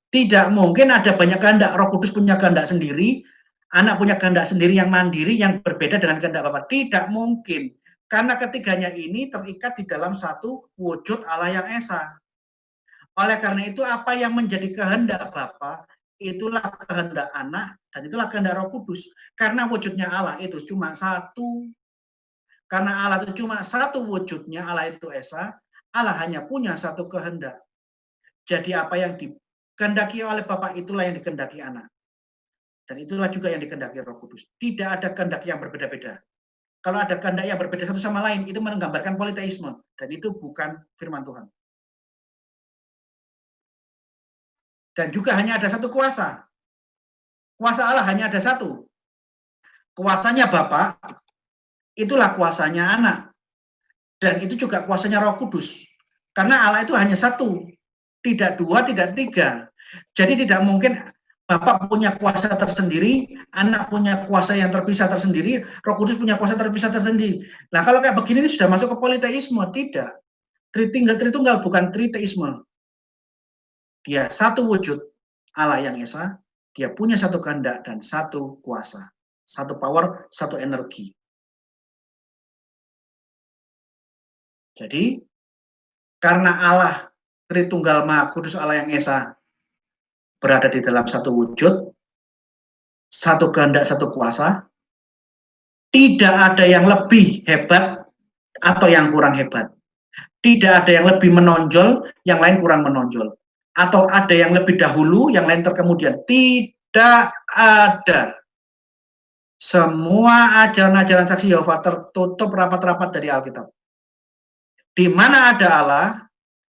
Tidak mungkin ada banyak kehendak. Roh Kudus punya kehendak sendiri, anak punya kehendak sendiri yang mandiri, yang berbeda dengan kehendak Bapa. Tidak mungkin. Karena ketiganya ini terikat di dalam satu wujud Allah yang Esa. Oleh karena itu, apa yang menjadi kehendak Bapa, itulah kehendak anak, dan itulah kehendak Roh Kudus. Karena wujudnya Allah itu cuma satu. Karena Allah itu cuma satu wujudnya, Allah itu Esa, Allah hanya punya satu kehendak. Jadi apa yang dikehendaki oleh Bapa itulah yang dikehendaki anak. Dan itulah juga yang dikehendaki Roh Kudus. Tidak ada kehendak yang berbeda-beda. Kalau ada kehendak yang berbeda satu sama lain, itu menggambarkan politeisme. Dan itu bukan firman Tuhan. Dan juga hanya ada satu kuasa. Kuasa Allah hanya ada satu. Kuasanya Bapa, itulah kuasanya anak. Dan itu juga kuasanya Roh Kudus. Karena Allah itu hanya satu. Tidak dua, tidak tiga. Jadi tidak mungkin Bapak punya kuasa tersendiri, anak punya kuasa yang terpisah tersendiri, Roh Kudus punya kuasa terpisah tersendiri. Nah, kalau kayak begini ini sudah masuk ke politeisme. Tidak. Tritunggal bukan triteisme. Dia satu wujud Allah yang Esa, dia punya satu kehendak dan satu kuasa. Satu power, satu energi. Jadi, karena Allah Tritunggal Maha Kudus Allah yang Esa berada di dalam satu wujud, satu kehendak, satu kuasa, tidak ada yang lebih hebat atau yang kurang hebat. Tidak ada yang lebih menonjol, yang lain kurang menonjol. Atau ada yang lebih dahulu, yang lain terkemudian. Tidak ada. Semua ajaran-ajaran saksi Yehova tertutup rapat-rapat dari Alkitab. Di mana ada Allah,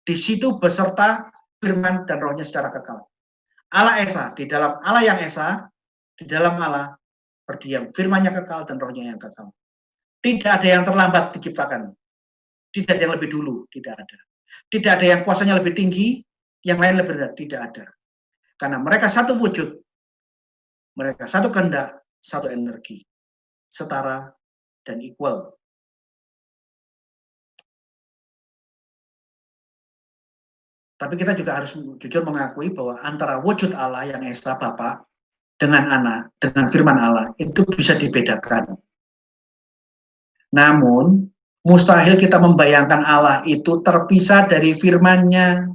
di situ beserta firman dan rohnya secara kekal. Allah Esa, di dalam Allah yang Esa, di dalam Allah berdiam, firmannya kekal dan rohnya yang kekal. Tidak ada yang terlambat diciptakan. Tidak ada yang lebih dulu, tidak ada. Tidak ada yang kuasanya lebih tinggi, yang lain lebih rendah, tidak ada. Karena mereka satu wujud, mereka satu kehendak, satu energi, setara dan equal. Tapi kita juga harus jujur mengakui bahwa antara wujud Allah yang Esa Bapa dengan anak, dengan firman Allah, itu bisa dibedakan. Namun, mustahil kita membayangkan Allah itu terpisah dari firman-Nya.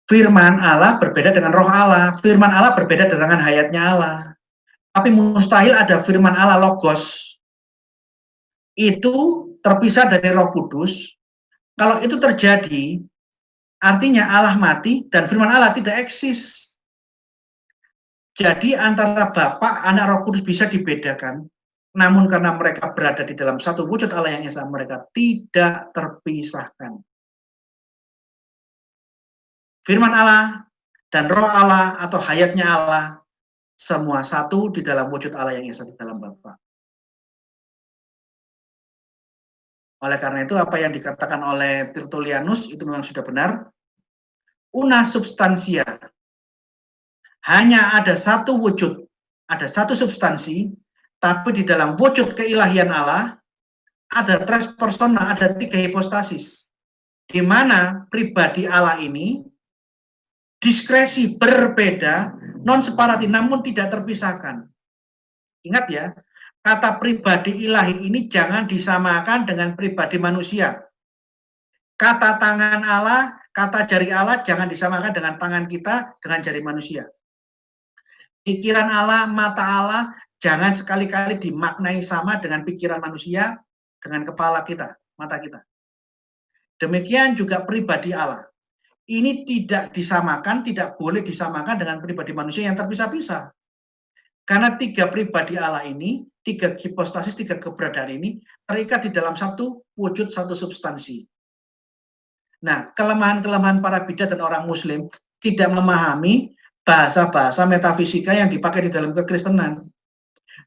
Firman Allah berbeda dengan roh Allah. Firman Allah berbeda dengan hayatnya Allah. Tapi mustahil ada firman Allah Logos itu terpisah dari Roh Kudus. Kalau itu terjadi, artinya Allah mati dan firman Allah tidak eksis. Jadi antara Bapa, Anak, Roh Kudus bisa dibedakan. Namun karena mereka berada di dalam satu wujud Allah yang esa, mereka tidak terpisahkan. Firman Allah dan roh Allah atau hayatnya Allah semua satu di dalam wujud Allah yang esa di dalam Bapa. Oleh karena itu apa yang dikatakan oleh Tertullianus itu memang sudah benar. Una substansia. Hanya ada satu wujud, ada satu substansi, tapi di dalam wujud keilahian Allah ada tres persona, ada tiga hipostasis. Di mana pribadi Allah ini diskresi berbeda, non separati, namun tidak terpisahkan. Ingat ya, kata pribadi ilahi ini jangan disamakan dengan pribadi manusia. Kata tangan Allah, kata jari Allah jangan disamakan dengan tangan kita, dengan jari manusia. Pikiran Allah, mata Allah, jangan sekali-kali dimaknai sama dengan pikiran manusia, dengan kepala kita, mata kita. Demikian juga pribadi Allah. Ini tidak disamakan, tidak boleh disamakan dengan pribadi manusia yang terpisah-pisah. Karena tiga pribadi Allah ini, tiga hipostasis, tiga keberadaan ini terikat di dalam satu wujud, satu substansi. Nah, kelemahan-kelemahan para bidat dan orang muslim tidak memahami bahasa-bahasa metafisika yang dipakai di dalam kekristenan.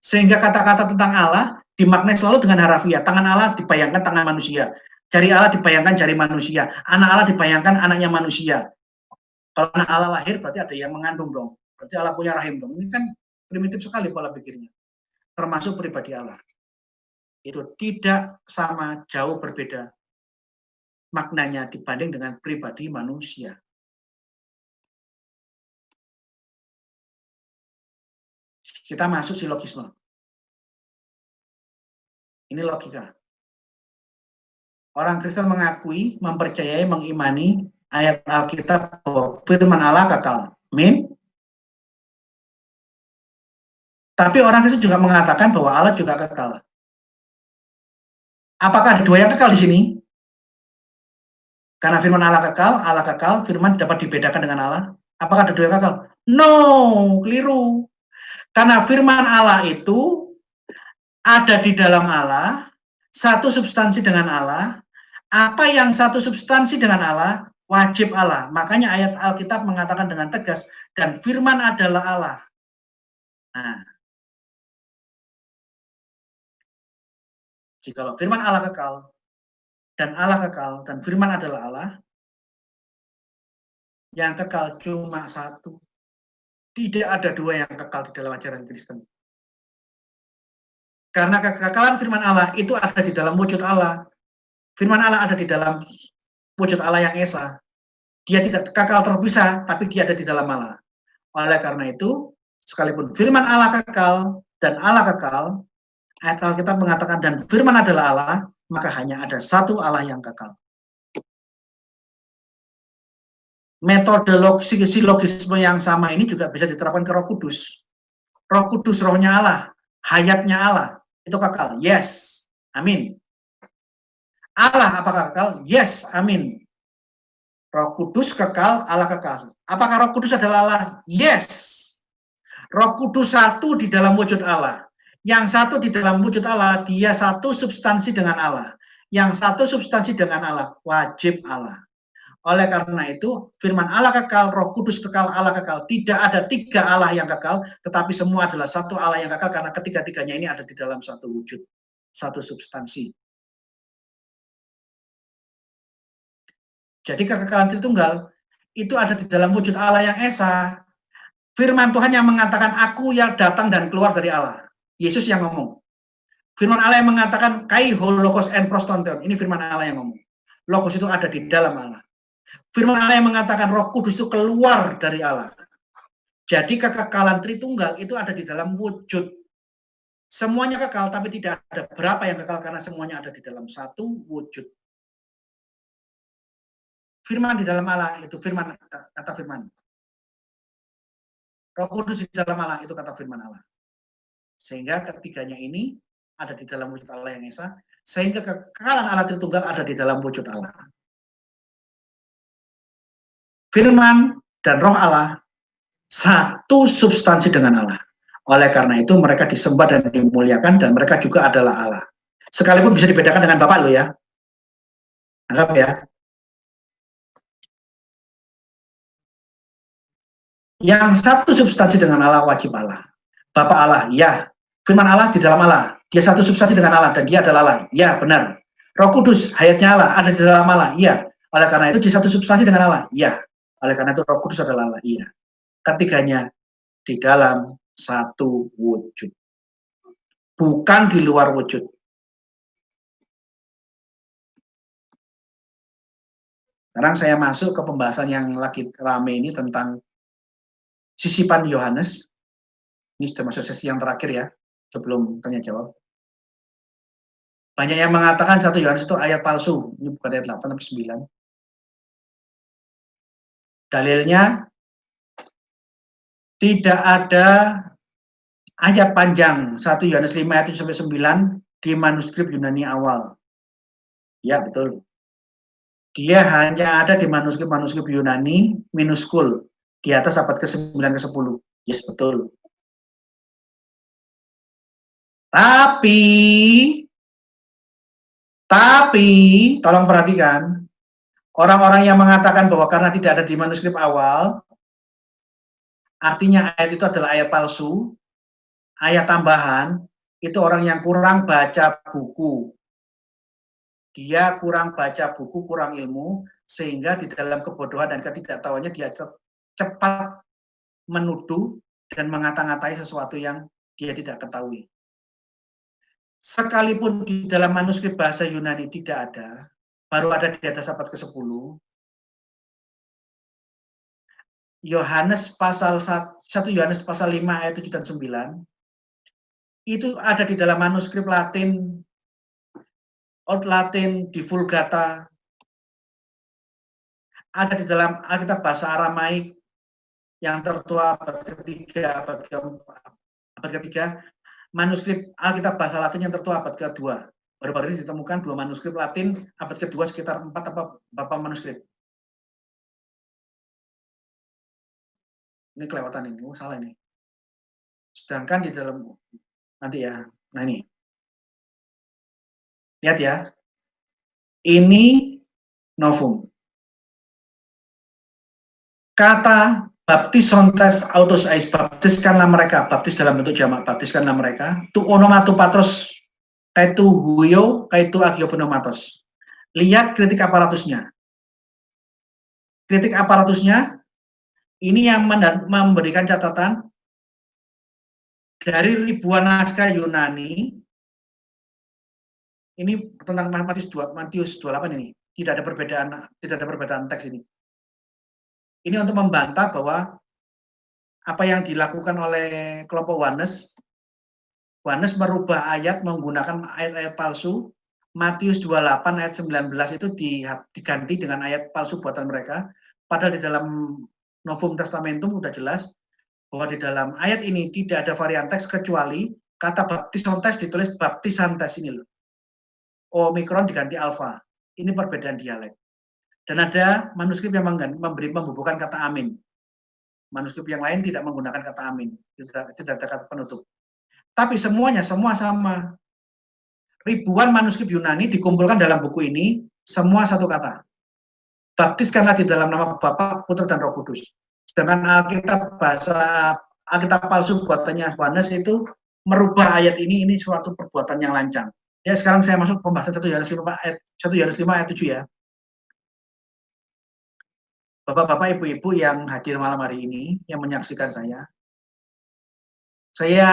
Sehingga kata-kata tentang Allah dimaknai selalu dengan harafiah. Tangan Allah dibayangkan tangan manusia. Jari Allah dibayangkan jari manusia. Anak Allah dibayangkan anaknya manusia. Kalau anak Allah lahir berarti ada yang mengandung dong. Berarti Allah punya rahim dong. Ini kan primitif sekali pola pikirnya. Termasuk pribadi Allah. itu tidak sama, jauh berbeda maknanya dibanding dengan pribadi manusia. Kita masuk silogisme. Ini logika. Orang Kristen mengakui, mempercayai, mengimani ayat Alkitab bahwa firman Allah kekal. Amin. Tapi orang Kristen juga mengatakan bahwa Allah juga kekal. Apakah ada dua yang kekal di sini? Karena firman Allah kekal, firman dapat dibedakan dengan Allah. Apakah ada dua yang kekal? No, keliru. Karena firman Allah itu ada di dalam Allah, satu substansi dengan Allah. Apa yang satu substansi dengan Allah, wajib Allah. Makanya ayat Alkitab mengatakan dengan tegas, dan firman adalah Allah. Nah, jikalau firman Allah kekal, dan firman adalah Allah, yang kekal cuma satu. Tidak ada dua yang kekal di dalam ajaran Kristen. Karena kekekalan firman Allah itu ada di dalam wujud Allah. Firman Allah ada di dalam wujud Allah yang esa. Dia tidak kekal terpisah, tapi dia ada di dalam Allah. Oleh karena itu, sekalipun firman Allah kekal dan Allah kekal, ayat Alkitab mengatakan dan firman adalah Allah, maka hanya ada satu Allah yang kekal. Metode silogisme yang sama ini juga bisa diterapkan ke Roh Kudus. Roh Kudus rohnya Allah, hayatnya Allah, itu kekal. Yes, amin. Allah apakah kekal? Yes, amin. Roh Kudus kekal, Allah kekal. Apakah Roh Kudus adalah Allah? Yes. Roh Kudus satu di dalam wujud Allah. Yang satu di dalam wujud Allah, dia satu substansi dengan Allah. Yang satu substansi dengan Allah, wajib Allah. Oleh karena itu, firman Allah kekal, Roh Kudus kekal, Allah kekal. Tidak ada tiga Allah yang kekal, tetapi semua adalah satu Allah yang kekal karena ketiga-tiganya ini ada di dalam satu wujud, satu substansi. Jadi kekekalan Tritunggal itu ada di dalam wujud Allah yang esa. Firman Tuhan yang mengatakan aku yang datang dan keluar dari Allah. Yesus yang ngomong. Firman Allah yang mengatakan kai ho logos en prostonton. Ini firman Allah yang ngomong. Logos itu ada di dalam Allah. Firman Allah yang mengatakan Roh Kudus itu keluar dari Allah. Jadi kekekalan Tritunggal itu ada di dalam wujud. Semuanya kekal, tapi tidak ada berapa yang kekal karena semuanya ada di dalam satu wujud. Firman di dalam Allah itu firman, kata firman. Roh Kudus di dalam Allah itu kata firman Allah. Sehingga ketiganya ini ada di dalam wujud Allah yang esa, sehingga kekekalan Allah Tritunggal ada di dalam wujud Allah. Firman dan roh Allah satu substansi dengan Allah. Oleh karena itu mereka disembah dan dimuliakan dan mereka juga adalah Allah. Sekalipun bisa dibedakan dengan Bapak lo ya. Anggap ya. Yang satu substansi dengan Allah wajib Allah. Bapa Allah, ya. Firman Allah di dalam Allah. Dia satu substansi dengan Allah dan dia adalah Allah. Ya, benar. Roh Kudus, hayatnya Allah, ada di dalam Allah. Ya. Oleh karena itu dia satu substansi dengan Allah. Ya. Oleh karena itu Roh Kudus adalah Allah. Iya. Ketiganya di dalam satu wujud. Bukan di luar wujud. Sekarang saya masuk ke pembahasan yang lagi rame ini tentang sisipan Yohanes. Ini sudah masuk sesi yang terakhir ya, sebelum tanya jawab. Banyak yang mengatakan 1 Yohanes itu ayat palsu. Ini bukan ayat 8 tapi 9. Dalilnya tidak ada ayat panjang 1 Yohanes 5 ayat 7-9 di manuskrip Yunani awal. Ya, betul. Dia hanya ada di manuskrip Yunani minuskul di atas abad ke-9 ke-10. Yes, betul. Tapi tolong perhatikan, orang-orang yang mengatakan bahwa karena tidak ada di manuskrip awal, artinya ayat itu adalah ayat palsu, ayat tambahan, itu orang yang kurang baca buku. Dia kurang baca buku, kurang ilmu, sehingga di dalam kebodohan dan ketidaktahuannya dia cepat menuduh dan mengata-ngatai sesuatu yang dia tidak ketahui. sekalipun di dalam manuskrip bahasa Yunani tidak ada, baru ada di atas abad ke-10, Yohanes pasal 1 Yohanes pasal 5 ayat 7 dan 9 itu ada di dalam manuskrip Latin, Old Latin, di Vulgata, ada di dalam Alkitab bahasa Aramaik yang tertua abad ketiga, abad ketiga, manuskrip Alkitab bahasa Latin yang tertua abad kedua. Baru-baru ini ditemukan 2 manuskrip Latin abad kedua sekitar 4 apa manuskrip. Ini kelewatan ini, salah ini. Sedangkan di dalam nanti ya, nah ini. Lihat ya. Ini novum. Kata baptisontes autos ais, baptiskanlah mereka, baptis dalam bentuk jamak, baptiskanlah mereka, tu onomatu patros, kaitu huyo, kaitu agioponomatos. Lihat kritik aparatusnya. Kritik aparatusnya, ini yang memberikan catatan, dari ribuan naskah Yunani, ini tentang Matius 28 ini, tidak ada perbedaan teks ini. Ini untuk membantah bahwa apa yang dilakukan oleh kelompok Wanes merubah ayat menggunakan ayat-ayat palsu. Matius 28 ayat 19 itu diganti dengan ayat palsu buatan mereka. Padahal di dalam Novum Testamentum sudah jelas bahwa di dalam ayat ini tidak ada varian teks kecuali kata baptisontes ditulis baptisantes ini loh. Omikron diganti alfa. Ini perbedaan dialek. Dan ada manuskrip yang membubuhkan kata amin. Manuskrip yang lain tidak menggunakan kata amin. Tidak ada kata penutup. Tapi semua sama. Ribuan manuskrip Yunani dikumpulkan dalam buku ini, semua satu kata. Baptiskanlah di dalam nama Bapa, Putra, dan Roh Kudus. Sedangkan Alkitab palsu buatannya Yohanes itu merubah ayat ini suatu perbuatan yang lancang. Ya, sekarang saya masuk pembahasan 1 Yohanes 5 ayat 7 ya. Bapak-bapak, ibu-ibu yang hadir malam hari ini, yang menyaksikan saya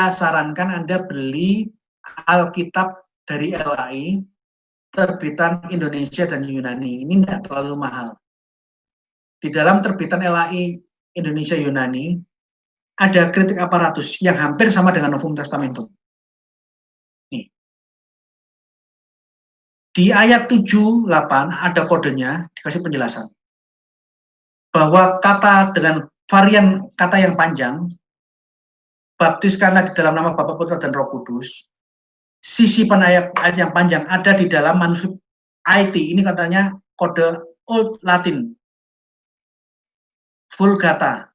sarankan Anda beli Alkitab dari LAI, terbitan Indonesia dan Yunani. Ini tidak terlalu mahal. Di dalam terbitan LAI Indonesia Yunani, ada kritik aparatus yang hampir sama dengan Novum Testamentum. Nih. Di ayat 7-8 ada kodenya, dikasih penjelasan. Bahwa kata dengan varian kata yang panjang, baptiskanlah di dalam nama Bapa, Putra, dan Roh Kudus, sisipan ayat yang panjang ada di dalam manuskrip IT, ini katanya kode Old Latin, Vulgata,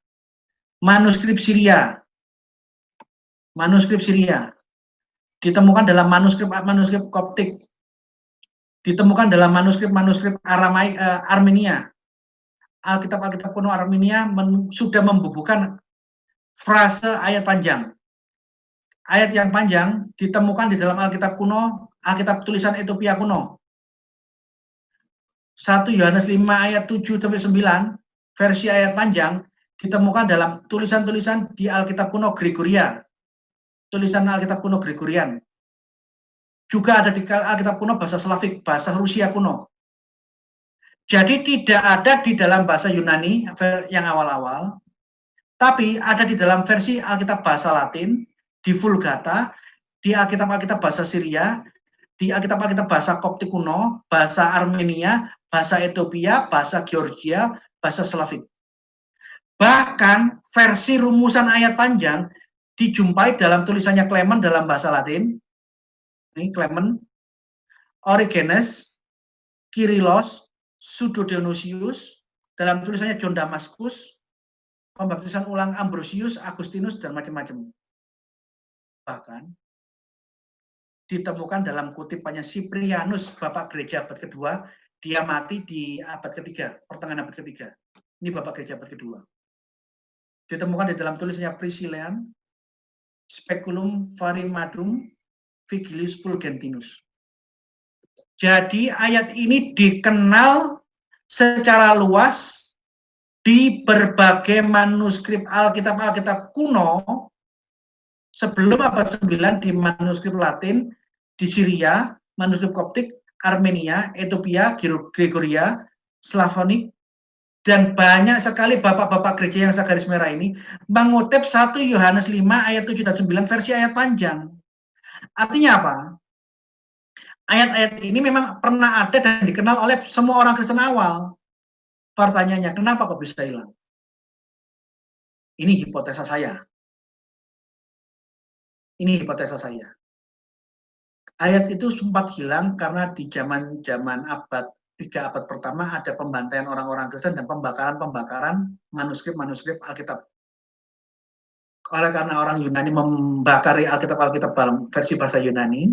manuskrip Syria, ditemukan dalam manuskrip Koptik, ditemukan dalam manuskrip Aramaik, Armenia. Alkitab kuno Armenia sudah membubuhkan frase ayat panjang. Ayat yang panjang ditemukan di dalam Alkitab kuno, Alkitab tulisan Ethiopia kuno. 1 Yohanes 5 ayat 7-9, versi ayat panjang ditemukan dalam tulisan-tulisan di Alkitab kuno Gregoria. Tulisan Alkitab kuno Gregorian. Juga ada di Alkitab kuno bahasa Slavik, bahasa Rusia kuno. Jadi tidak ada di dalam bahasa Yunani yang awal-awal, tapi ada di dalam versi Alkitab bahasa Latin, di Vulgata, di Alkitab bahasa Syria, di Alkitab bahasa Koptik kuno, bahasa Armenia, bahasa Ethiopia, bahasa Georgia, bahasa Slavik. Bahkan versi rumusan ayat panjang dijumpai dalam tulisannya Clement dalam bahasa Latin. Ini Clement, Origenes, Kyrillos, Pseudo-Dionysius, dalam tulisannya John Damascus, pembaptisan ulang Ambrosius, Agustinus, dan macam-macam. Bahkan ditemukan dalam kutipannya Cyprianus, Bapak Gereja abad kedua, dia mati di abad ketiga, pertengahan abad ketiga. Ini Bapak Gereja abad kedua. Ditemukan di dalam tulisannya Priscillian, Speculum Varimadum, Vigilius Fulgentinus. Jadi ayat ini dikenal secara luas di berbagai manuskrip Alkitab kuno sebelum abad 9 di manuskrip Latin di Syria, manuskrip Koptik, Armenia, Ethiopia, Gregoria, Slavonic, dan banyak sekali bapak-bapak gereja yang saya garis merah ini mengutip 1 Yohanes 5 ayat 7 dan 9 versi ayat panjang. Artinya apa? Ayat-ayat ini memang pernah ada dan dikenal oleh semua orang Kristen awal. Pertanyaannya, kenapa kok bisa hilang? Ini hipotesa saya. Ini hipotesa saya. Ayat itu sempat hilang karena di zaman abad 3 abad pertama ada pembantaian orang-orang Kristen dan pembakaran manuskrip Alkitab. Oleh karena orang Yunani membakari Alkitab dalam versi bahasa Yunani,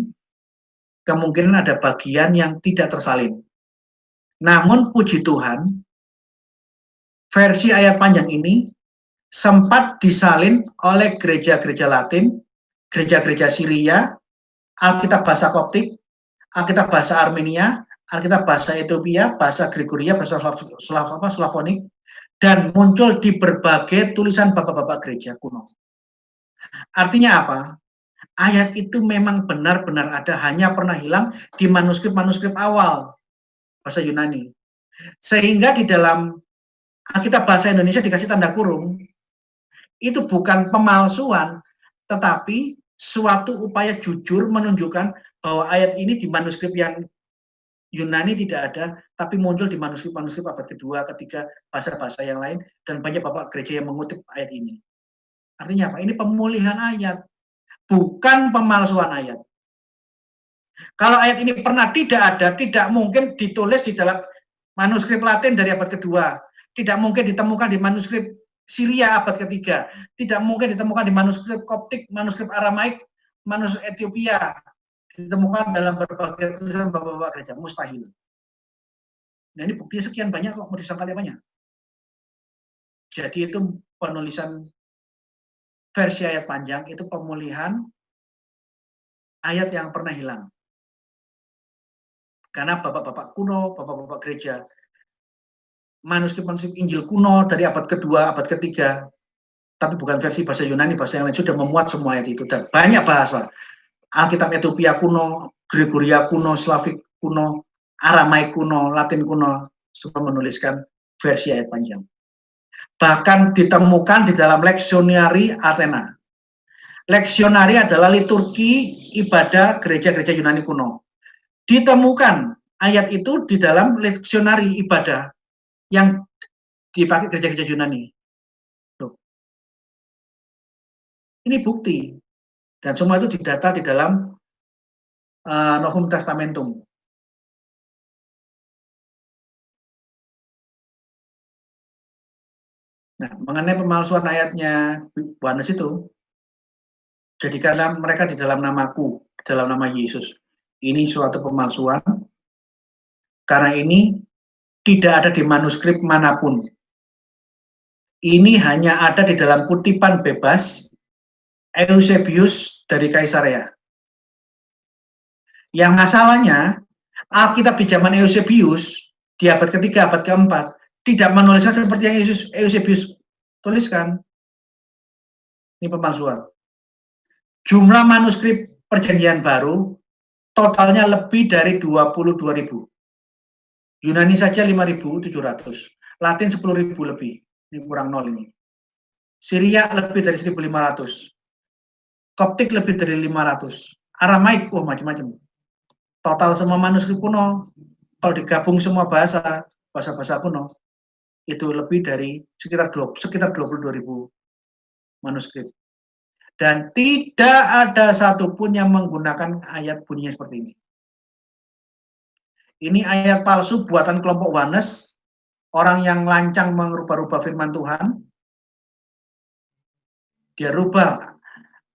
kemungkinan ada bagian yang tidak tersalin. Namun puji Tuhan, versi ayat panjang ini sempat disalin oleh gereja-gereja Latin, gereja-gereja Syria, Alkitab bahasa Koptik, Alkitab bahasa Armenia, Alkitab bahasa Ethiopia, bahasa Gregoria, bahasa Slavonic, dan muncul di berbagai tulisan bapak-bapak gereja kuno. Artinya apa? Ayat itu memang benar-benar ada, hanya pernah hilang di manuskrip-manuskrip awal bahasa Yunani. Sehingga di dalam Alkitab bahasa Indonesia dikasih tanda kurung, itu bukan pemalsuan, tetapi suatu upaya jujur menunjukkan bahwa ayat ini di manuskrip yang Yunani tidak ada, tapi muncul di manuskrip-manuskrip abad kedua, ketiga, bahasa-bahasa yang lain, dan banyak bapak gereja yang mengutip ayat ini. Artinya apa? Ini pemulihan ayat, bukan pemalsuan ayat. Kalau ayat ini pernah tidak ada, tidak mungkin ditulis di dalam manuskrip Latin dari abad kedua, tidak mungkin ditemukan di manuskrip Syria abad ketiga, tidak mungkin ditemukan di manuskrip Koptik, manuskrip Aramaik, manuskrip Ethiopia, ditemukan dalam berbagai tulisan bapak-bapak gereja, mustahil. Nah ini buktinya sekian banyak kok, mau disangkal banyak. Jadi itu penulisan versi ayat panjang, itu pemulihan ayat yang pernah hilang. Karena bapak-bapak kuno, bapak-bapak gereja, manuskrip-manuskrip Injil kuno dari abad kedua, abad ketiga, tapi bukan versi bahasa Yunani, bahasa yang lain sudah memuat semua ayat itu, dan banyak bahasa. Alkitab Ethiopia kuno, Gregoria kuno, Slavik kuno, Aramaik kuno, Latin kuno, semua menuliskan versi ayat panjang. Bahkan ditemukan di dalam Lectionary Athena. Lectionary adalah liturgi ibadah gereja-gereja Yunani kuno. Ditemukan ayat itu di dalam Lectionary ibadah yang dipakai gereja-gereja Yunani. Loh. Ini bukti. Dan semua itu didata di dalam Novum Testamentum. Nah, mengenai pemalsuan ayatnya Yohanes itu, jadikanlah mereka di dalam namaku, di dalam nama Yesus. Ini suatu pemalsuan, karena ini tidak ada di manuskrip manapun. Ini hanya ada di dalam kutipan bebas Eusebius dari Kaisarea. Yang masalahnya, Alkitab di zaman Eusebius, di abad ketiga, abad keempat, tidak menuliskan seperti yang Eusebius tuliskan. Ini pemalsuan. Jumlah manuskrip perjanjian baru, totalnya lebih dari 22.000. Yunani saja 5.700. Latin 10.000 lebih. Ini kurang 0 ini. Syria lebih dari 1.500. Koptik lebih dari 500. Aramaik, macam-macam. Total semua manuskrip kuno, kalau digabung semua bahasa kuno, itu lebih dari sekitar 22.000 manuskrip. Dan tidak ada satupun yang menggunakan ayat bunyinya seperti ini. Ini ayat palsu buatan kelompok Yohanes, orang yang lancang merubah-rubah firman Tuhan. Dia rubah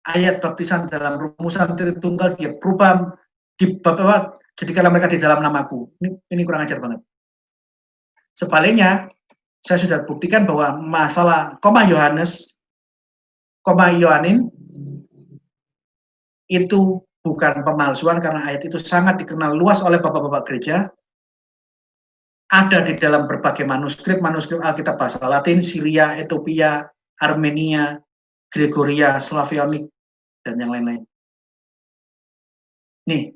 ayat baptisan dalam rumusan Tritunggal, dia berubah di bawah, jadikanlah mereka di dalam namaku. Ini kurang ajar banget. Sebaliknya, saya sudah buktikan bahwa masalah koma Yohanes, koma Yohanin, itu bukan pemalsuan, karena ayat itu sangat dikenal luas oleh bapak-bapak gereja. Ada di dalam berbagai manuskrip Alkitab bahasa Latin, Syria, Ethiopia, Armenia, Gregoria, Slavonic, dan yang lain-lain. Nih,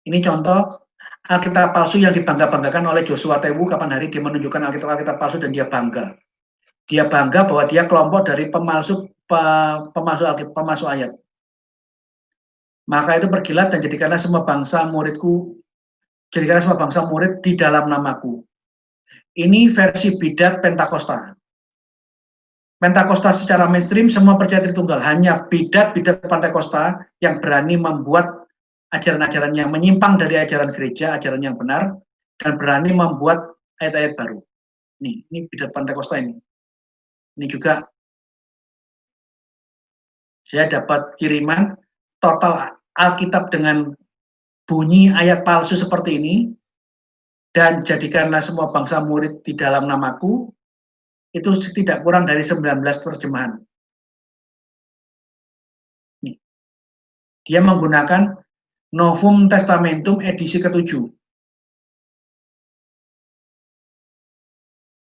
ini contoh Alkitab palsu yang dibangga-banggakan oleh Joshua Tewu. Kapan hari dia menunjukkan Alkitab palsu dan dia bangga. Dia bangga bahwa dia kelompok dari pemalsu ayat. Maka itu pergilah dan jadikanlah semua bangsa muridku, jadikanlah semua bangsa murid di dalam namaku. Ini versi bidat Pentakosta. Pentakosta secara mainstream semua percaya Tritunggal, hanya bidat Pentakosta yang berani membuat ajaran-ajaran yang menyimpang dari ajaran gereja, ajaran yang benar, dan berani membuat ayat-ayat baru. Ini bidat Pentakosta ini. Ini juga saya dapat kiriman total Alkitab dengan bunyi ayat palsu seperti ini, dan jadikanlah semua bangsa murid di dalam namaku, itu tidak kurang dari 19 terjemahan. Nih. Dia menggunakan Novum Testamentum edisi ke-7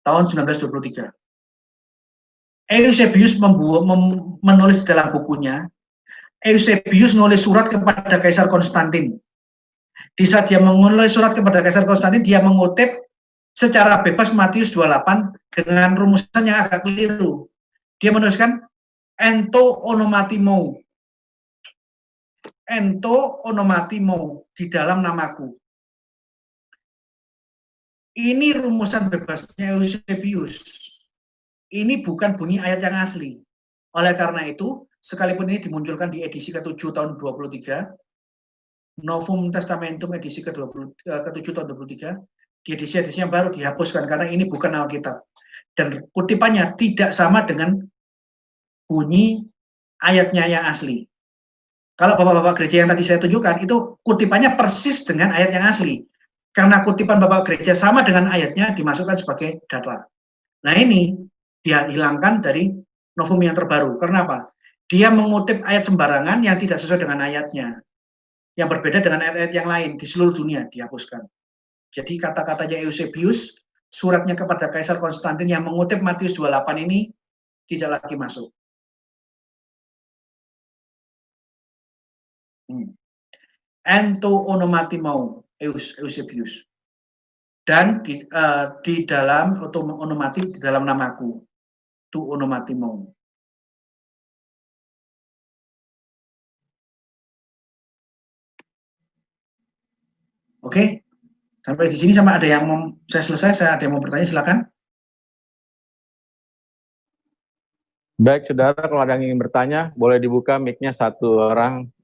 tahun 1923. Eusebius menulis dalam bukunya, Eusebius menulis surat kepada Kaisar Konstantin. Di saat dia menulis surat kepada Kaisar Konstantin, dia mengutip secara bebas Matius 28 dengan rumusan yang agak keliru. Dia menuliskan ento onomatimo. Ento onomatimo, di dalam namaku. Ini rumusan bebasnya Eusebius. Ini bukan bunyi ayat yang asli. Oleh karena itu, sekalipun ini dimunculkan di edisi ke-7 tahun 23, Novum Testamentum edisi ke-7 tahun 23, di edisi yang baru dihapuskan karena ini bukan Alkitab. Dan kutipannya tidak sama dengan bunyi ayatnya yang asli. Kalau bapak-bapak gereja yang tadi saya tunjukkan, itu kutipannya persis dengan ayat yang asli. Karena kutipan bapak gereja sama dengan ayatnya, dimasukkan sebagai data. Nah ini, dia hilangkan dari Novum yang terbaru. Kenapa? Dia mengutip ayat sembarangan yang tidak sesuai dengan ayatnya. Yang berbeda dengan ayat-ayat yang lain di seluruh dunia, dihapuskan. Jadi kata-katanya Eusebius, suratnya kepada Kaisar Konstantin yang mengutip Matius 28 ini, tidak lagi masuk. Ento onomatimou, Eusebius. Dan di dalam onomati, di dalam namaku, tu onomatimou. Oke, sampai di sini sama ada yang saya selesai, saya ada yang mau bertanya, silakan. Baik, saudara, kalau ada yang ingin bertanya, boleh dibuka mic-nya satu orang.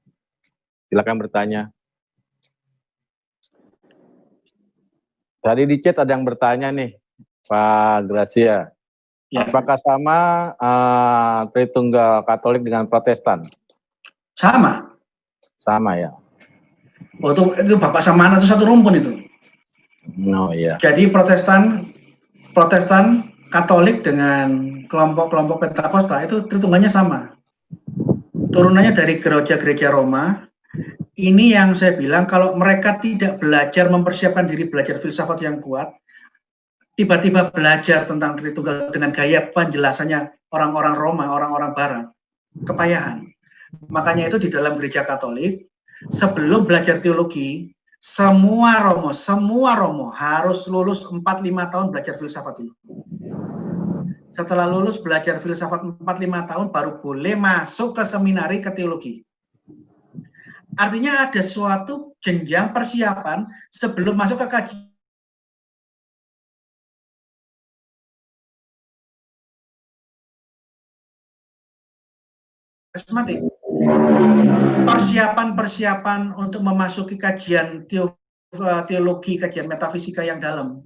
Silakan bertanya. Tadi di chat ada yang bertanya nih, Pak Gracia. Ya. Apakah sama Tritunggal Katolik dengan Protestan? Sama. Sama ya. Oh, itu bapak sama anak itu satu rumpun itu. Oh iya. Jadi Protestan Katolik dengan kelompok-kelompok Pentakosta itu Tritunggalnya sama. Turunannya dari gereja Roma. Ini yang saya bilang, kalau mereka tidak belajar mempersiapkan diri belajar filsafat yang kuat, tiba-tiba belajar tentang Tritunggal dengan gaya penjelasannya orang-orang Roma, orang-orang Barat, kepayahan. Makanya itu di dalam gereja Katolik, sebelum belajar teologi, semua Romo harus lulus 4-5 tahun belajar filsafat dulu. Setelah lulus belajar filsafat 4-5 tahun, baru boleh masuk ke seminari ke teologi. Artinya ada suatu jenjang persiapan sebelum masuk ke kajian. Persiapan untuk memasuki kajian teologi, kajian metafisika yang dalam,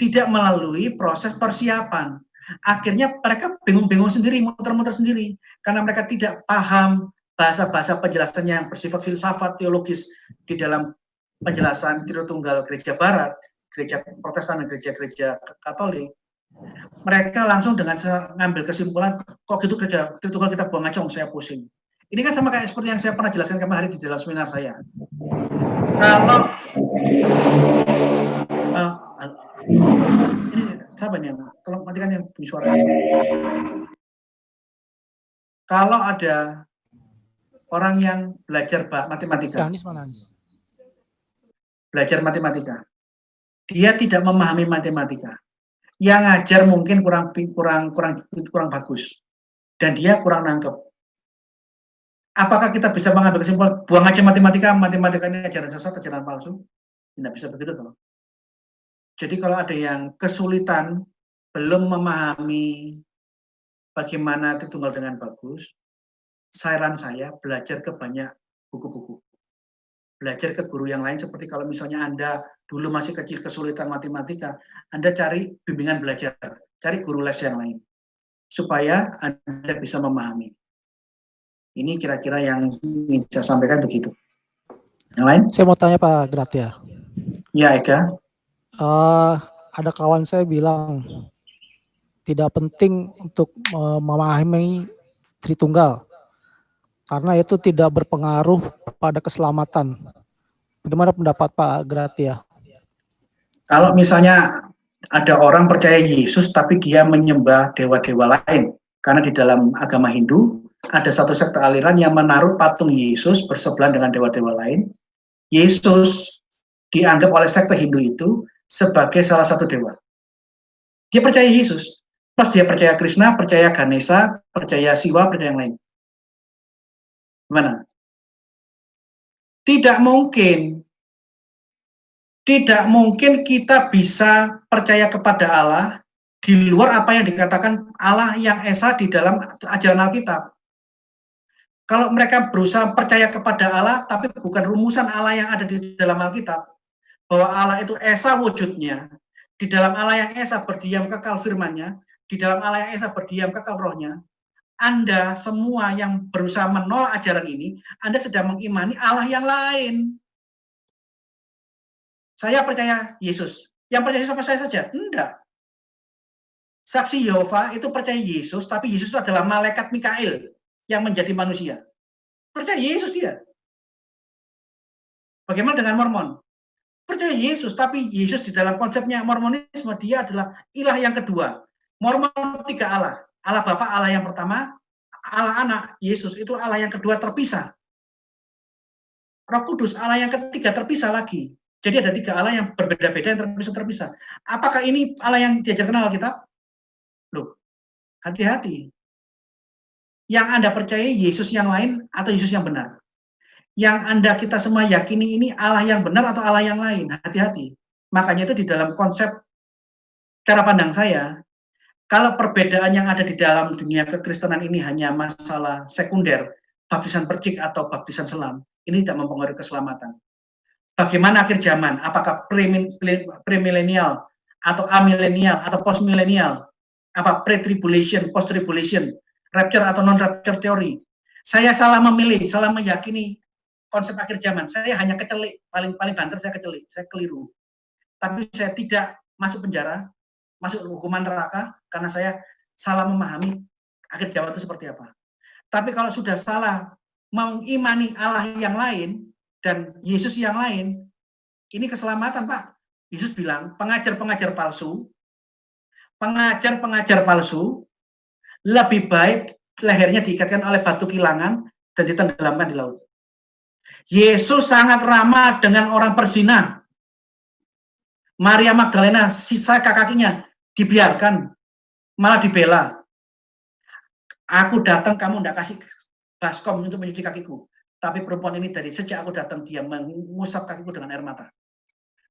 tidak melalui proses persiapan. Akhirnya mereka bingung-bingung sendiri, muter-muter sendiri, karena mereka tidak paham bahasa-bahasa penjelasannya yang bersifat filsafat teologis di dalam penjelasan Tritunggal gereja Barat, gereja Protestan dan gereja-gereja Katolik. Mereka langsung dengan mengambil kesimpulan, kok gitu gereja Tritunggal kita buang aja, saya pusing. Ini kan sama kayak seperti yang saya pernah jelaskan kemarin di dalam seminar saya. Kalau ini siapa nih yang tolong matikan yang bunyi suara. Kalau ada orang yang belajar matematika. Anies mana Anies? Belajar matematika. Dia tidak memahami matematika. Yang ngajar mungkin kurang bagus. Dan dia kurang nangkep. Apakah kita bisa mengambil kesimpulan buang aja matematika ini ajaran sesat, ajaran palsu? Tidak bisa begitu toh. Jadi kalau ada yang kesulitan belum memahami bagaimana Tritunggal dengan bagus, saran saya belajar ke banyak buku-buku. Belajar ke guru yang lain, seperti kalau misalnya Anda dulu masih kecil kesulitan matematika, Anda cari bimbingan belajar, cari guru les yang lain, supaya Anda bisa memahami. Ini kira-kira yang ingin saya sampaikan begitu. Yang lain? Saya mau tanya Pak Gratia. Ya, Eka. Ada kawan saya bilang tidak penting untuk memahami Tritunggal karena itu tidak berpengaruh pada keselamatan. Bagaimana pendapat Pak Gratia? Kalau misalnya ada orang percaya Yesus tapi dia menyembah dewa-dewa lain, karena di dalam agama Hindu ada satu sekte aliran yang menaruh patung Yesus bersebelahan dengan dewa-dewa lain. Yesus dianggap oleh sekte Hindu itu sebagai salah satu dewa. Dia percaya Yesus, plus dia percaya Krishna, percaya Ganesha, percaya Siwa, percaya yang lain. Gimana? Tidak mungkin kita bisa percaya kepada Allah di luar apa yang dikatakan Allah yang esa di dalam ajaran Alkitab. Kalau mereka berusaha percaya kepada Allah, tapi bukan rumusan Allah yang ada di dalam Alkitab, bahwa Allah itu esa wujudnya, di dalam Allah yang esa berdiam kekal firman-Nya, di dalam Allah yang esa berdiam kekal roh-Nya, Anda semua yang berusaha menolak ajaran ini, Anda sedang mengimani Allah yang lain. Saya percaya Yesus. Yang percaya Yesus apa saya saja? Enggak. Saksi Yehova itu percaya Yesus, tapi Yesus itu adalah malaikat Mikail yang menjadi manusia. Percaya Yesus dia. Bagaimana dengan Mormon? Percaya Yesus, tapi Yesus di dalam konsepnya Mormonisme, dia adalah ilah yang kedua. Mormon tiga Allah. Allah Bapa, Allah yang pertama, Allah Anak, Yesus itu Allah yang kedua terpisah. Roh Kudus, Allah yang ketiga terpisah lagi. Jadi ada tiga Allah yang berbeda-beda yang terpisah. Apakah ini Allah yang diajarkan Alkitab? Loh, hati-hati. Yang Anda percaya Yesus yang lain atau Yesus yang benar? Yang Anda kita semua yakini ini Allah yang benar atau Allah yang lain? Hati-hati. Makanya itu di dalam konsep cara pandang saya, kalau perbedaan yang ada di dalam dunia kekristenan ini hanya masalah sekunder, baptisan percik atau baptisan selam, ini tidak mempengaruhi keselamatan. Bagaimana akhir zaman? Apakah premilenial atau amilenial atau postmilenial? Apa pre-tribulation, post-tribulation, rapture atau non-rapture teori? Saya salah memilih, salah meyakini konsep akhir zaman. Saya hanya kecelik, paling banter saya kecelik, saya keliru. Tapi saya tidak masuk penjara, masuk hukuman neraka karena saya salah memahami akhir zaman itu seperti apa. Tapi kalau sudah salah mengimani Allah yang lain dan Yesus yang lain, ini keselamatan, Pak. Yesus bilang, pengajar-pengajar palsu lebih baik lehernya diikatkan oleh batu kilangan dan ditenggelamkan di laut. Yesus sangat ramah dengan orang berzina. Maria Magdalena, sisa kakinya dibiarkan, malah dibela. Aku datang, kamu tidak kasih baskom untuk mencuci kakiku. Tapi perempuan ini dari sejak aku datang, dia mengusap kakiku dengan air mata.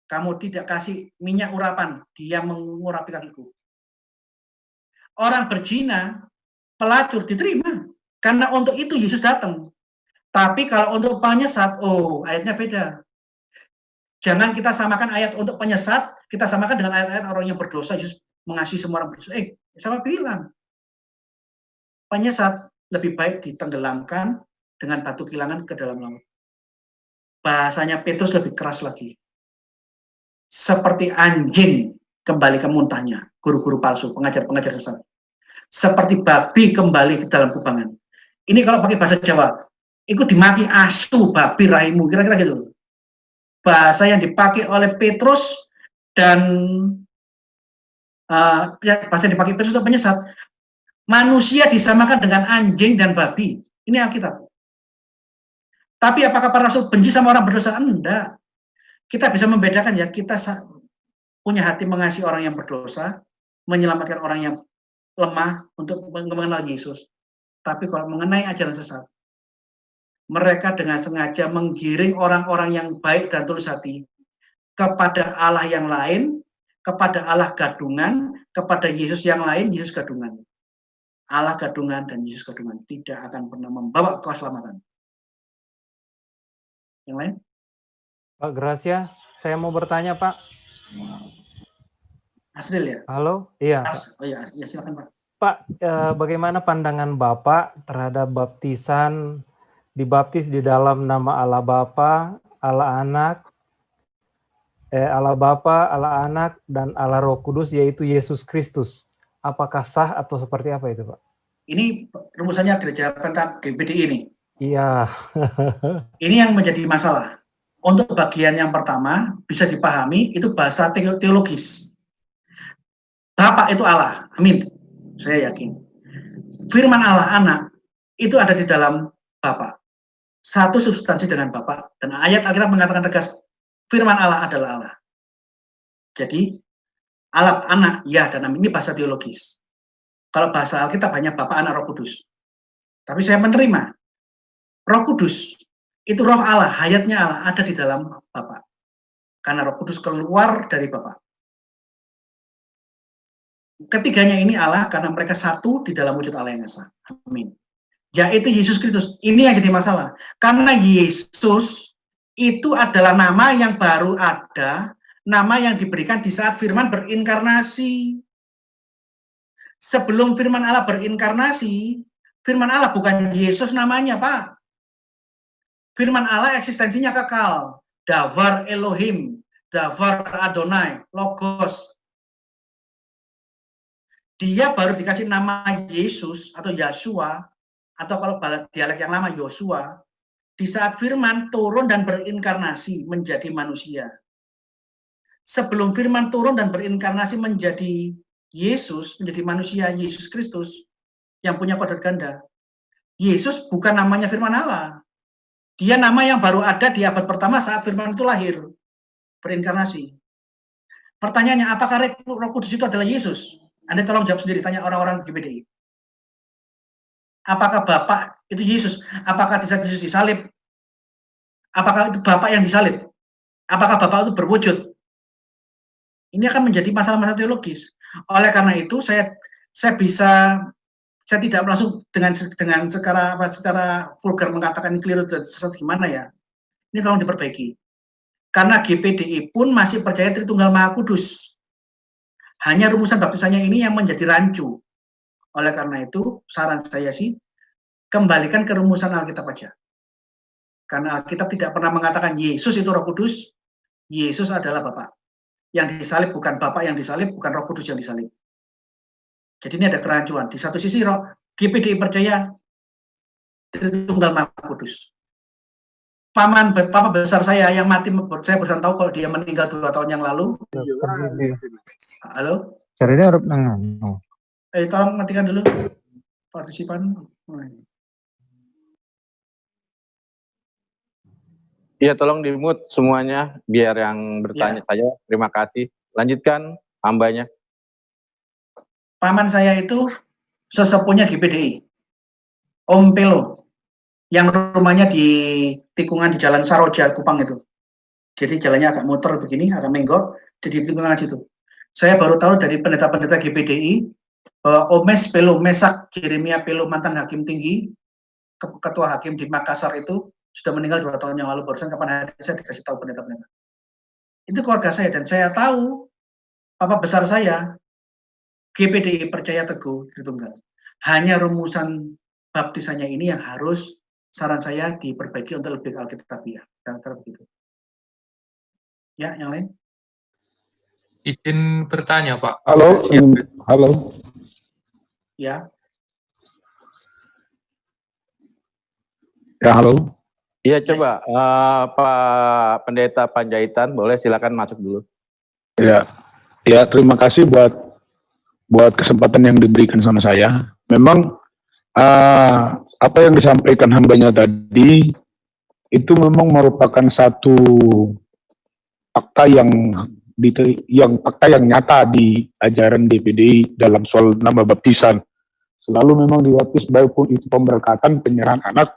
Kamu tidak kasih minyak urapan, dia mengurapi kakiku. Orang berzina, pelacur diterima. Karena untuk itu Yesus datang. Tapi kalau untuk penyesat, ayatnya beda. Jangan kita samakan ayat untuk penyesat, kita samakan dengan ayat-ayat orang yang berdosa. Yesus mengasihi semua orang berdosa. Sama bilang. Penyesat lebih baik ditenggelamkan dengan batu kilangan ke dalam laut. Bahasanya Petrus lebih keras lagi. Seperti anjing kembali ke muntahnya, guru-guru palsu, pengajar-pengajar sesat. Seperti babi kembali ke dalam kubangan. Ini kalau pakai bahasa Jawa, ikut dimaki asu babi raimu, kira-kira gitu. Bahasa yang dipakai oleh Petrus dan bahasa yang dipakai Petrus itu penyesat. Manusia disamakan dengan anjing dan babi. Ini Alkitab. Tapi apakah para rasul benci sama orang berdosa? Enggak. Kita bisa membedakan ya, kita punya hati mengasihi orang yang berdosa, menyelamatkan orang yang lemah untuk mengenal Yesus. Tapi kalau mengenai ajaran sesat, mereka dengan sengaja menggiring orang-orang yang baik dan tulus hati kepada Allah yang lain, kepada Allah gadungan, kepada Yesus yang lain, Yesus gadungan. Allah gadungan dan Yesus gadungan tidak akan pernah membawa keselamatan. Yang lain? Pak Gracia, saya mau bertanya, Pak. Asril ya? Halo? Iya, Pak. Oh ya, silakan Pak. Pak, bagaimana pandangan Bapak terhadap baptisan, dibaptis di dalam nama Allah Bapa, Allah Anak, Allah Bapa, Allah Anak, dan Allah Roh Kudus, yaitu Yesus Kristus? Apakah sah atau seperti apa itu, Pak? Ini rumusannya gereja tentang GBDI ini. Iya. Ini yang menjadi masalah. Untuk bagian yang pertama, bisa dipahami, itu bahasa teologis. Bapa itu Allah, amin. Saya yakin. Firman Allah anak, itu ada di dalam Bapa. Satu substansi dengan Bapa. Dan ayat Alkitab mengatakan tegas, firman Allah adalah Allah. Jadi, Allah anak, ya dan amin. Ini bahasa teologis. Kalau bahasa Alkitab hanya Bapa, Anak, Roh Kudus. Tapi saya menerima, Roh Kudus, itu roh Allah, hayatnya Allah, ada di dalam Bapa. Karena Roh Kudus keluar dari Bapa. Ketiganya ini Allah, karena mereka satu di dalam wujud Allah yang esa. Amin. Yaitu Yesus Kristus. Ini yang jadi masalah. Karena Yesus itu adalah nama yang baru ada, nama yang diberikan di saat firman berinkarnasi. Sebelum firman Allah berinkarnasi, firman Allah bukan Yesus namanya, Pak. Firman Allah eksistensinya kekal. Davar Elohim, Davar Adonai, Logos. Dia baru dikasih nama Yesus atau Yeshua, atau kalau dialek yang lama Yosua, di saat firman turun dan berinkarnasi menjadi manusia. Sebelum firman turun dan berinkarnasi menjadi Yesus, menjadi manusia, Yesus Kristus, yang punya kodrat ganda. Yesus bukan namanya firman Allah. Dia nama yang baru ada di abad pertama saat firman itu lahir, berinkarnasi. Pertanyaannya, apakah Roh Kudus itu adalah Yesus? Anda tolong jawab sendiri, tanya orang-orang di GBDI. Apakah Bapak itu Yesus? Apakah Yesus disalib? Apakah itu Bapak yang disalib? Apakah Bapak itu berwujud? Ini akan menjadi masalah-masalah teologis. Oleh karena itu, saya tidak langsung dengan secara vulgar mengatakan ini keliru dan sesat gimana ya. Ini tolong diperbaiki. Karena GPDI pun masih percaya Tritunggal Maha Kudus. Hanya rumusan baptisannya ini yang menjadi rancu. Oleh karena itu, saran saya sih, kembalikan ke rumusan Alkitab aja. Karena Alkitab tidak pernah mengatakan Yesus itu Roh Kudus, Yesus adalah Bapa. Yang disalib bukan Bapa yang disalib, bukan Roh Kudus yang disalib. Jadi ini ada kerancuan. Di satu sisi, GPDI percaya Tritunggal Maha Kudus. Papa besar saya yang mati, saya baru tahu kalau dia meninggal 2 tahun yang lalu. Halo? Caranya harus nangan. Tolong matikan dulu partisipan. Iya, tolong di-mute semuanya biar yang bertanya saja. Terima kasih. Lanjutkan hambanya. Paman saya itu sesepuhnya GPDI, Om Pelo, yang rumahnya di tikungan di Jalan Saroja, Kupang itu. Jadi jalannya agak muter begini, agak menggok, di tikungan situ. Saya baru tahu dari pendeta-pendeta GPDI, bahwa Omes Pelo, Mesak Jeremia Pelo, mantan hakim tinggi, ketua hakim di Makassar itu, sudah meninggal 2 tahun yang lalu. Barusan kapan hari saya dikasih tahu pendeta-pendeta. Itu keluarga saya, dan saya tahu, papa besar saya, GPDI percaya teguh Tritunggal. Hanya rumusan baptisannya ini yang harus, saran saya, diperbaiki untuk lebih alkitabiah. Begitu. Ya, yang lain? Izin bertanya, Pak. Halo, halo. Ya. Ya, halo. Iya, coba Pak Pendeta Panjaitan, boleh silakan masuk dulu. Ya, terima kasih buat kesempatan yang diberikan sama saya. Memang apa yang disampaikan hambanya tadi itu memang merupakan satu fakta fakta yang nyata di ajaran DPDI dalam soal nama baptisan. Selalu memang dibaptis baikpun itu pemberkatan penyerahan anak,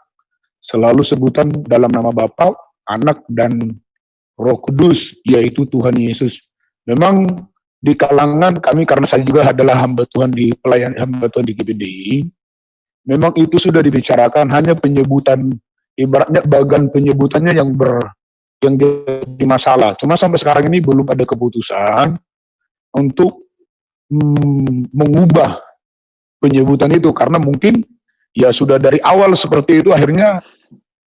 selalu sebutan dalam nama Bapa, Anak, dan Roh Kudus, yaitu Tuhan Yesus. Memang di kalangan kami, karena saya juga adalah hamba Tuhan di GPDI, memang itu sudah dibicarakan, hanya penyebutan, ibaratnya bagian penyebutannya yang jadi masalah. Cuma sampai sekarang ini belum ada keputusan untuk mengubah penyebutan itu, karena mungkin ya sudah dari awal seperti itu, akhirnya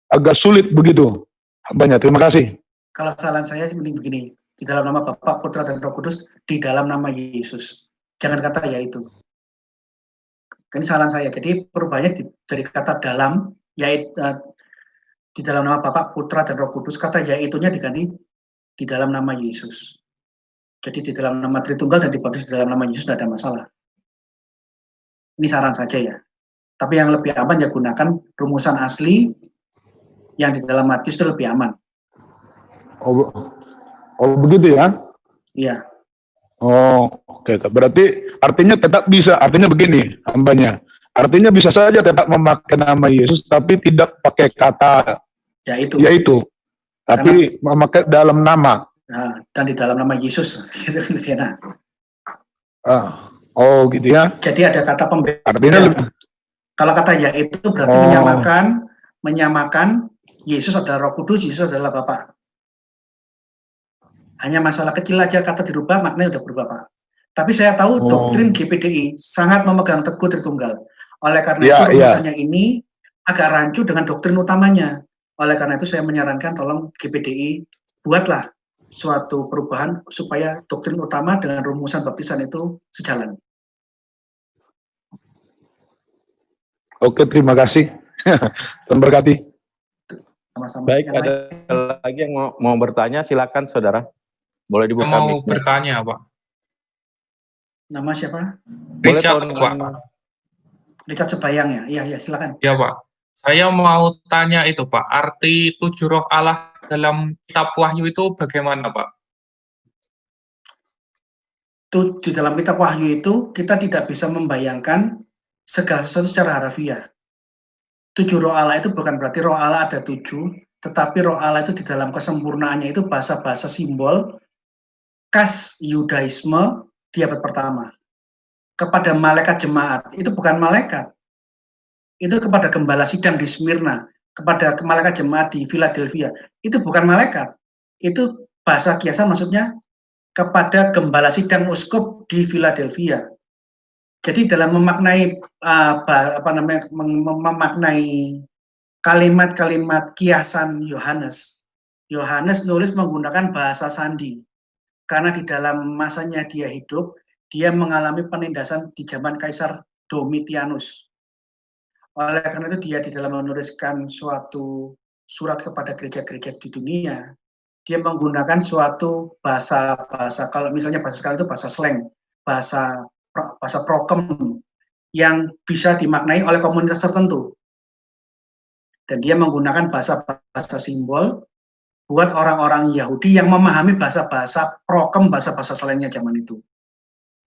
agak sulit begitu. Banyak, terima kasih. Kalau saran saya mending begini, di dalam nama Bapa, Putra, dan Roh Kudus, di dalam nama Yesus. Jangan kata yaitu. Ini saran saya. Jadi perubahannya dari kata dalam, yaitu di dalam nama Bapa, Putra, dan Roh Kudus, kata yaitunya diganti di dalam nama Yesus. Jadi di dalam nama Tritunggal dan dibaptis di dalam nama Yesus tidak ada masalah. Ini saran saja ya. Tapi yang lebih aman ya gunakan rumusan asli yang di dalam Matius itu lebih aman. Oh begitu ya? Iya. Oh, oke. Berarti artinya tetap bisa, artinya begini hambanya. Artinya bisa saja tetap memakai nama Yesus, tapi tidak pakai kata yaitu. Tapi memakai dalam nama. Nah, dan di dalam nama Yesus. Gitu kan. Oh gitu ya. Jadi ada kata pembeda. Artinya kalau kata yaitu berarti menyamakan Yesus adalah Roh Kudus, Yesus adalah Bapa. Hanya masalah kecil aja kata dirubah, maknanya udah berubah, Pak. Tapi saya tahu doktrin GPDI sangat memegang teguh Tritunggal. Oleh karena itu rumusannya ini agak rancu dengan doktrin utamanya. Oleh karena itu saya menyarankan tolong GPDI buatlah suatu perubahan supaya doktrin utama dengan rumusan baptisan itu sejalan. Oke, terima kasih. Tuhan berkati. Sama-sama. Baik, ada lagi yang mau bertanya, silakan saudara. Boleh dibuka mau mic-nya. bertanya, Pak. Nama siapa? Boleh Richard, Pak. Richard Sebayang ya? Iya, silakan. Ya, Pak. Saya mau tanya itu, Pak. Arti 7 roh Allah dalam kitab Wahyu itu bagaimana, Pak? Di dalam kitab Wahyu itu kita tidak bisa membayangkan segala sesuatu secara harfiah. 7 roh Allah itu bukan berarti roh Allah ada 7, tetapi roh Allah itu di dalam kesempurnaannya itu bahasa-bahasa simbol khas Yudaisme di abad pertama. Kepada malaikat jemaat, itu bukan malaikat. Itu kepada gembala sidang di Smyrna, kepada malaikat jemaat di Philadelphia, itu bukan malaikat. Itu bahasa kiasan maksudnya kepada gembala sidang uskup di Philadelphia. Jadi dalam memaknai memaknai kalimat-kalimat kiasan Yohanes nulis menggunakan bahasa sandi. Karena di dalam masanya dia hidup, dia mengalami penindasan di zaman Kaisar Domitianus. Oleh karena itu dia di dalam menuliskan suatu surat kepada gereja-gereja di dunia, dia menggunakan suatu bahasa, kalau misalnya bahasa sekarang itu bahasa slang, bahasa prokem yang bisa dimaknai oleh komunitas tertentu. Dan dia menggunakan bahasa simbol buat orang-orang Yahudi yang memahami bahasa-bahasa prokem, bahasa-bahasa slangnya zaman itu.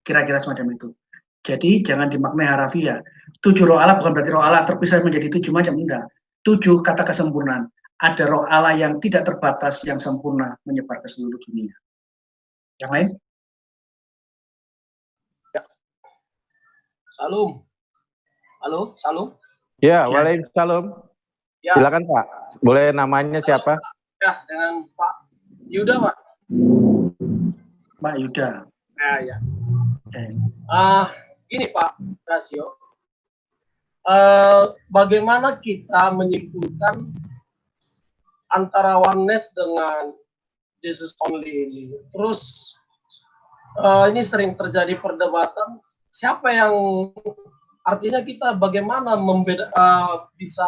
Kira-kira semacam itu. Jadi jangan dimaknai harafiah. 7 roh Allah bukan berarti roh Allah terpisah menjadi 7 macam, enggak. 7 kata kesempurnaan. Ada roh Allah yang tidak terbatas, yang sempurna menyebar ke seluruh dunia. Yang lain? Ya. Salam. Halo, salam. Ya, waalaikumsalam. Ya. Silakan Pak. Boleh namanya siapa? Ya, dengan Pak Yuda, Pak. Pak Yuda. Ya. Ini Pak Rasio. Bagaimana kita menyimpulkan antara oneness dengan Jesus only ini? Terus ini sering terjadi perdebatan. Siapa yang artinya kita bagaimana bisa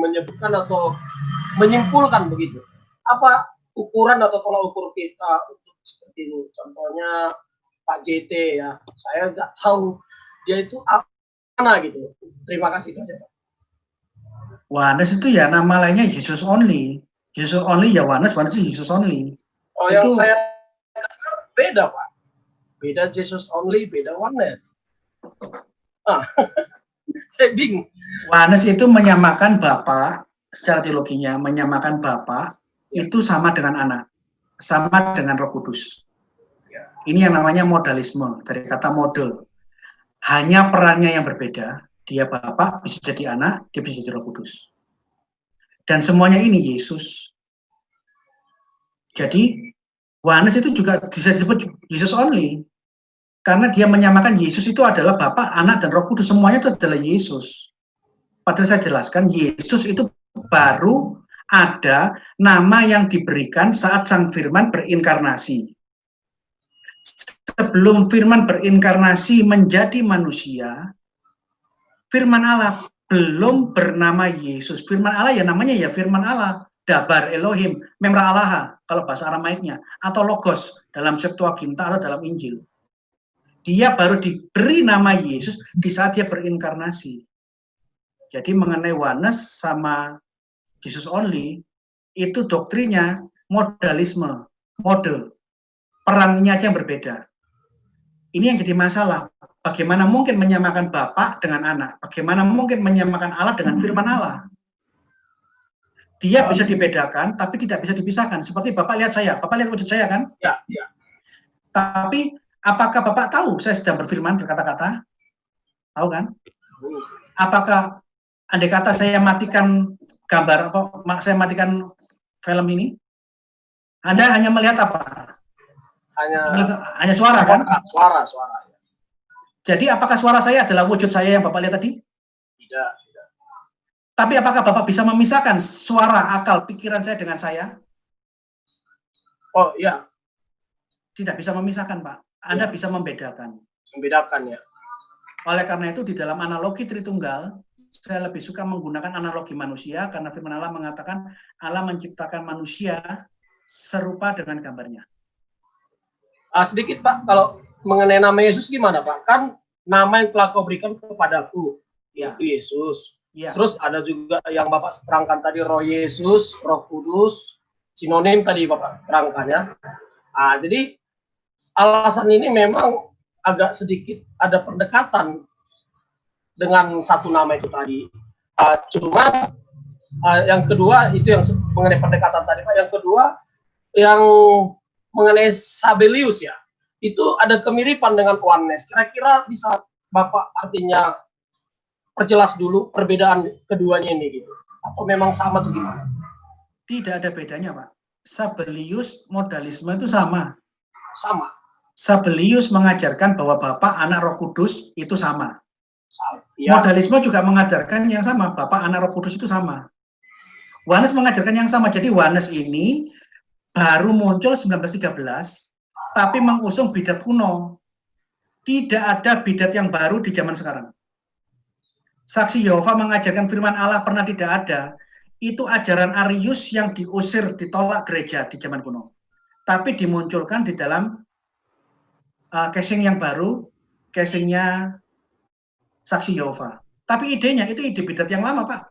menyebutkan atau menyimpulkan begitu? Apa ukuran atau tolak ukur kita untuk seperti ini? Contohnya Pak JT ya, saya nggak tahu dia itu apa gitu. Terima kasih. Yohanes itu ya nama lainnya Jesus only. Jesus only ya Yohanes itu Jesus only. Oh, Itu- yang saya dengar beda, Pak. Beda Jesus only, beda Yohanes. Saya bingung. Yohanes itu menyamakan Bapa, secara teologinya menyamakan Bapa itu sama dengan anak, sama dengan Roh Kudus. Ini yang namanya modalisme, dari kata model. Hanya perannya yang berbeda. Dia Bapa, bisa jadi anak, dia bisa jadi Roh Kudus. Dan semuanya ini Yesus. Jadi Yohanes itu juga bisa disebut Jesus only. Karena dia menyamakan Yesus itu adalah Bapa, Anak, dan Roh Kudus. Semuanya itu adalah Yesus. Padahal saya jelaskan, Yesus itu baru ada nama yang diberikan saat Sang Firman berinkarnasi. Sebelum Firman berinkarnasi menjadi manusia, Firman Allah belum bernama Yesus. Firman Allah ya namanya ya Firman Allah. Dabar Elohim, Memra Allah, kalau bahasa Aramaiknya. Atau Logos dalam Septuaginta atau dalam Injil. Dia baru diberi nama Yesus di saat dia berinkarnasi. Jadi mengenai Yohanes sama Jesus only, itu doktrinnya modalisme, mode. Perannya aja yang berbeda. Ini yang jadi masalah. Bagaimana mungkin menyamakan Bapa dengan anak? Bagaimana mungkin menyamakan Allah dengan firman Allah? Dia bisa dibedakan, tapi tidak bisa dipisahkan. Seperti Bapak lihat saya, Bapak lihat wujud saya kan? Ya, ya. Tapi apakah Bapak tahu saya sedang berfirman, berkata-kata? Tahu kan? Apakah andai kata saya matikan gambar, saya matikan film ini? Anda hanya melihat apa? Hanya suara kan? Suara. Jadi apakah suara saya adalah wujud saya yang Bapak lihat tadi? Tidak. Tapi apakah Bapak bisa memisahkan suara, akal, pikiran saya dengan saya? Oh, iya. Tidak bisa memisahkan, Pak. Anda bisa membedakan. Membedakan ya. Oleh karena itu di dalam analogi Tritunggal, saya lebih suka menggunakan analogi manusia karena firman Allah mengatakan Allah menciptakan manusia serupa dengan gambarnya. Sedikit Pak, kalau mengenai nama Yesus gimana Pak? Kan nama yang telah kau berikan kepadaku, yaitu Yesus. Ya. Terus ada juga yang Bapak terangkan tadi Roh Yesus, Roh Kudus, sinonim tadi Bapak terangkannya. Jadi alasan ini memang agak sedikit ada pendekatan dengan satu nama itu tadi. Cuma yang kedua itu yang mengenai pendekatan tadi Pak. Yang kedua yang mengenai Sabelius ya, itu ada kemiripan dengan Yohanes. Kira-kira bisa Bapak artinya perjelas dulu perbedaan keduanya ini gitu. Atau memang sama tuh gimana? Tidak ada bedanya Pak. Sabelius modalisme itu sama. Sama. Sabelius mengajarkan bahwa Bapa, Anak, Roh Kudus itu sama. Ya. Modalisme juga mengajarkan yang sama. Bapa, Anak, Roh Kudus itu sama. Yohanes mengajarkan yang sama. Jadi Yohanes ini baru muncul 1913, tapi mengusung bidat kuno. Tidak ada bidat yang baru di zaman sekarang. Saksi Yehova mengajarkan firman Allah pernah tidak ada. Itu ajaran Arius yang diusir, ditolak gereja di zaman kuno. Tapi dimunculkan di dalam casing yang baru, casingnya Saksi Yehova. Tapi idenya itu ide bidat yang lama, Pak.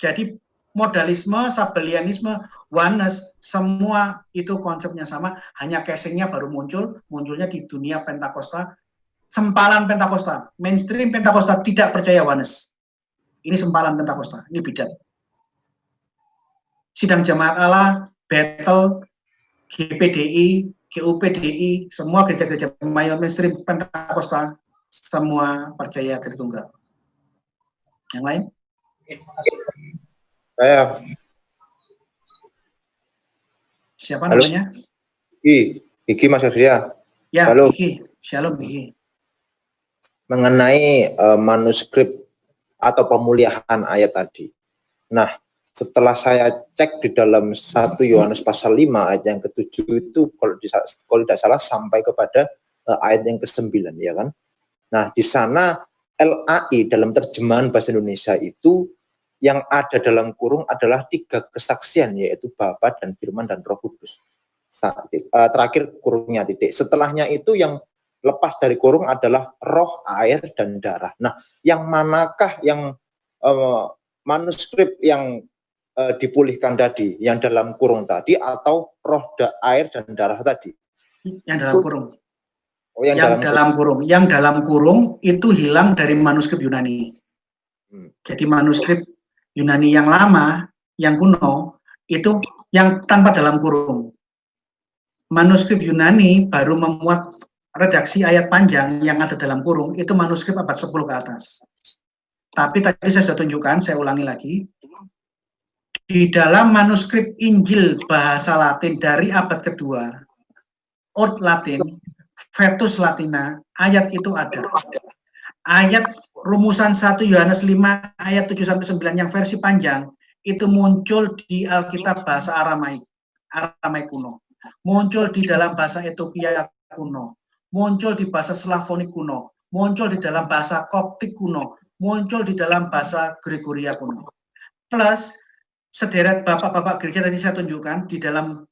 Jadi modalisme, sabelianisme, Yohanes, semua itu konsepnya sama, hanya casingnya baru munculnya di dunia Pentakosta, sempalan Pentakosta, mainstream Pentakosta tidak percaya Yohanes. Ini sempalan Pentakosta, ini bidat. Sidang Jemaat Allah, Bethel, GPDI, GUPDI, semua gereja-gereja mayor mainstream Pentakosta, semua percaya Tritunggal. Yang lain? Saya. Siapa Halo. namanya? Iki Mas Surya. Ya, Halo. Iki. Shalom, Iki. Mengenai manuskrip atau pemuliaan ayat tadi. Nah, setelah saya cek di dalam 1 Yohanes pasal 5 ayat yang ke-7 itu kalau tidak salah sampai kepada ayat yang ke-9 ya kan. Nah, di sana LAI dalam terjemahan bahasa Indonesia itu yang ada dalam kurung adalah 3 kesaksian, yaitu Bapa dan Firman dan Roh Kudus. Terakhir kurungnya titik. Setelahnya itu yang lepas dari kurung adalah roh, air, dan darah. Nah, yang manakah yang manuskrip yang dipulihkan tadi, yang dalam kurung tadi, atau roh air dan darah tadi? Yang dalam kurung. Oh, yang dalam kurung. Yang dalam kurung itu hilang dari manuskrip Yunani. Jadi manuskrip Yunani yang lama, yang kuno, itu yang tanpa dalam kurung. Manuskrip Yunani baru memuat redaksi ayat panjang yang ada dalam kurung, itu manuskrip abad 10 ke atas. Tapi tadi saya sudah tunjukkan, saya ulangi lagi. Di dalam manuskrip Injil bahasa Latin dari abad kedua, Old Latin, Vetus Latina, ayat itu ada. Ayat rumusan 1 Yohanes 5 ayat 7-9 yang versi panjang, itu muncul di Alkitab bahasa Aramaik kuno. Muncul di dalam bahasa Ethiopia kuno. Muncul di bahasa Slavonik kuno. Muncul di dalam bahasa Koptik kuno. Muncul di dalam bahasa Gregoria kuno. Plus, sederet bapak-bapak gereja tadi saya tunjukkan di dalam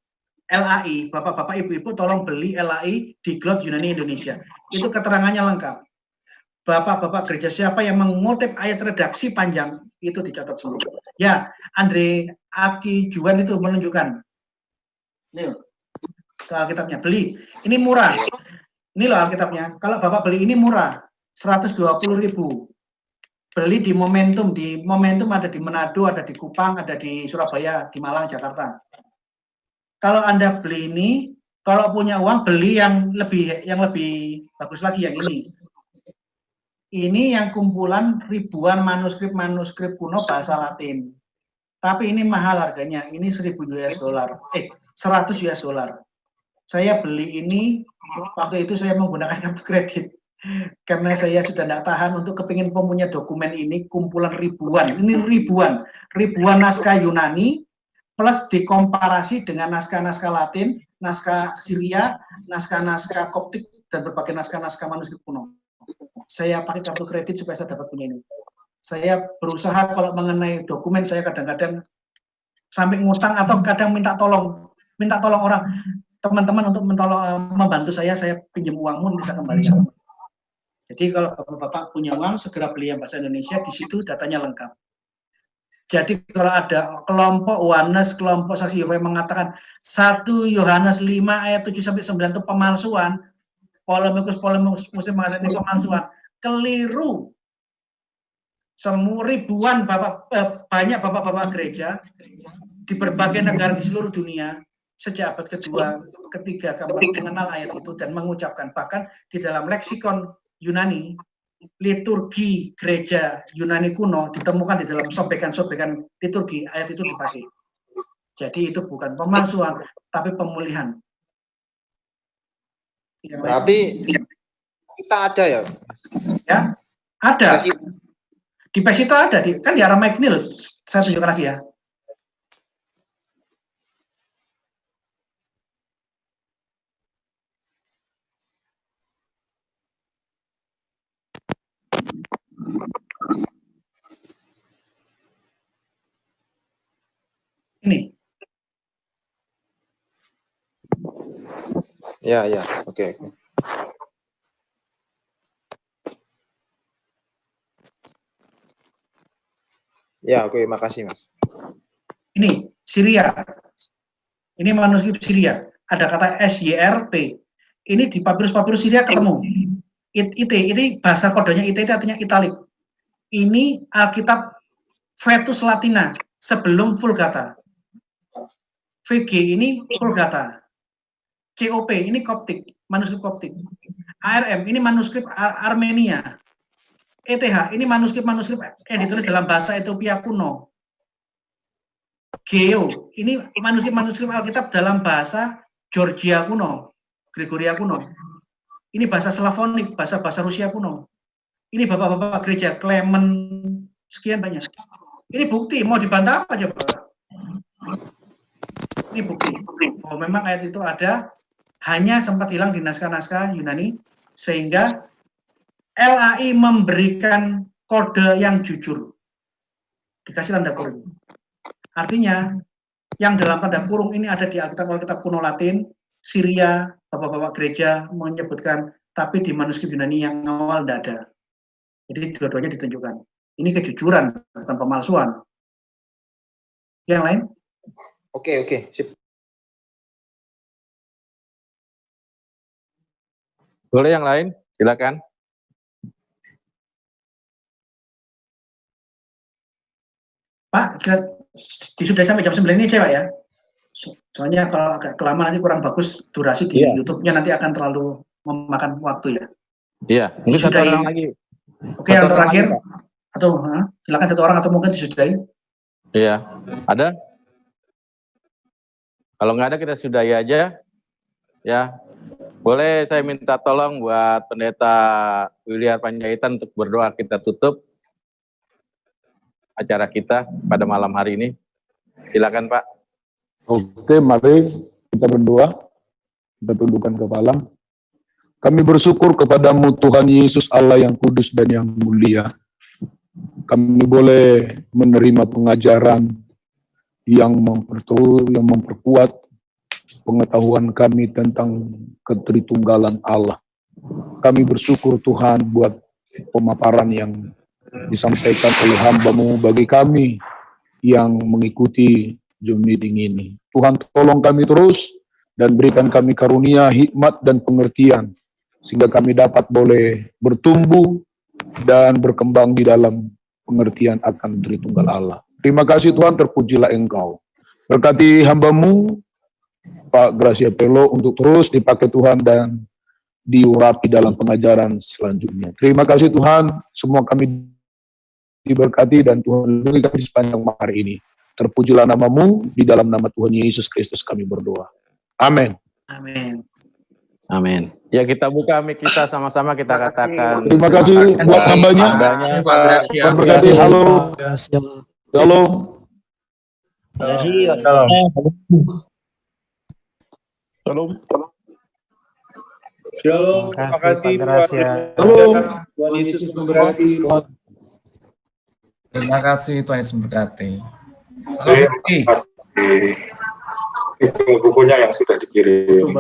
LAI, bapak-bapak ibu-ibu tolong beli LAI di Globe Yunani Indonesia. Itu keterangannya lengkap. Bapak-bapak gereja siapa yang mengutip ayat redaksi panjang, itu dicatat semua. Ya, Andre Aki Juan itu menunjukkan. Ini loh, ke Alkitabnya, beli. Ini murah. Ini loh Alkitabnya. Kalau Bapak beli ini murah, 120.000. Beli di Momentum ada di Manado, ada di Kupang, ada di Surabaya, di Malang, Jakarta. Kalau Anda beli ini, kalau punya uang beli yang lebih bagus lagi yang ini. Ini yang kumpulan ribuan manuskrip kuno bahasa Latin. Tapi ini mahal harganya. Ini 1.000 US dollar. 100 US dollar. Saya beli ini waktu itu saya menggunakan kartu kredit. Karena saya sudah tidak tahan untuk kepingin mempunyai dokumen ini, kumpulan ribuan naskah Yunani plus dikomparasi dengan naskah-naskah Latin, naskah Syria, naskah-naskah Koptik dan berbagai naskah-naskah manuskrip kuno. Saya pakai kartu kredit supaya saya dapat punya ini. Saya berusaha kalau mengenai dokumen saya kadang-kadang sampai ngutang atau kadang minta tolong orang teman-teman untuk membantu saya pinjam uangmu bisa kembalikan. Jadi kalau Bapak punya uang, segera beli yang bahasa Indonesia, di situ datanya lengkap. Jadi kalau ada kelompok Yohanes, kelompok saksi Yehova yang mengatakan 1 Yohanes 5 ayat 7-9 itu pemalsuan, polemikus muslim mengatakan ini pemalsuan, keliru. Semua ribuan banyak bapak-bapak gereja di berbagai negara di seluruh dunia sejak abad kedua, ketiga, keempat mengenal ayat itu dan mengucapkan, bahkan di dalam leksikon Yunani, liturgi gereja Yunani kuno ditemukan di dalam sobekan-sobekan liturgi, ayat itu dipakai. Jadi itu bukan pemalsuan, tapi pemulihan. Berarti kita ada ya? Ya, ada. Di PES itu ada, kan di Aramaik ini loh, saya tunjukkan lagi ya. Ini. Ya, oke. Ya, oke, makasih Mas. Ini Syria. Ini manuskrip Syria. Ada kata SYRP. Ini di papirus Syria ketemu. IT, ini bahasa kodenya IT artinya italik. Ini Alkitab Vetus Latina sebelum Vulgata. VG ini Vulgata. COP ini Koptik, manuskrip Koptik. ARM ini manuskrip Armenia. ETH ini manuskrip yang ditulis dalam bahasa Ethiopia kuno. Geo ini manuskrip Alkitab dalam bahasa Georgia kuno, Gregoria kuno. Ini bahasa Slavonik, bahasa Rusia kuno. Ini bapak-bapak gereja Clement, sekian banyak. Ini bukti, mau dibantah apa aja Bapak? Ini bukti bahwa memang ayat itu ada, hanya sempat hilang di naskah-naskah Yunani, sehingga LAI memberikan kode yang jujur. Dikasih tanda kurung. Artinya, yang dalam tanda kurung ini ada di Alkitab kuno Latin, Syria, bapak-bapak gereja menyebutkan, tapi di manuskrip Yunani yang awal tidak ada. Jadi dua-duanya ditunjukkan. Ini kejujuran, bukan pemalsuan. Yang lain? Oke, sip. Boleh yang lain? Silakan. Pak, disudahi sampai jam 9 ini aja Pak ya. Soalnya kalau agak kelamaan nanti kurang bagus durasi di YouTube-nya nanti akan terlalu memakan waktu ya. Iya, mungkin satu Disudahi. orang lagi. Oke, yang Satu orang terakhir lagi, Pak. atau silakan satu orang atau mungkin disudahi. Iya, ada? Kalau nggak ada kita sudahi aja. Ya, boleh saya minta tolong buat Pendeta William Panjaitan untuk berdoa kita tutup acara kita pada malam hari ini. Silakan Pak. Oke, mari kita berdoa. Kita tundukkan kepala. Kami bersyukur kepadamu Tuhan Yesus Allah yang kudus dan yang mulia. Kami boleh menerima pengajaran yang memperkuat pengetahuan kami tentang ketritunggalan Allah. Kami bersyukur Tuhan buat pemaparan yang disampaikan oleh hamba-Mu bagi kami yang mengikuti Zoom meeting ini. Tuhan tolong kami terus dan berikan kami karunia, hikmat dan pengertian sehingga kami dapat boleh bertumbuh dan berkembang di dalam pengertian akan Tritunggal Allah. Terima kasih Tuhan, terpujilah Engkau. Berkati hamba-Mu Pak Gracia Pelo untuk terus dipakai Tuhan dan diurapi dalam pengajaran selanjutnya. Terima kasih Tuhan, semua kami diberkati dan Tuhan lindungi kami sepanjang hari ini. Terpujilah nama-Mu, di dalam nama Tuhan Yesus Kristus kami berdoa. Amin. Amin. Amin. Ya kita buka mic kita sama-sama kita katakan. Terima kasih buat hambanya. Pak Gracia. Tuhan berkati. Halo. Shalom. Shalom. Terima kasih Pak Gracia. Tuhan Yesus memberkati. Terima kasih, Tuhan Yesus memberkati. Halo, Fikri. Itu bukunya yang sudah dikirim.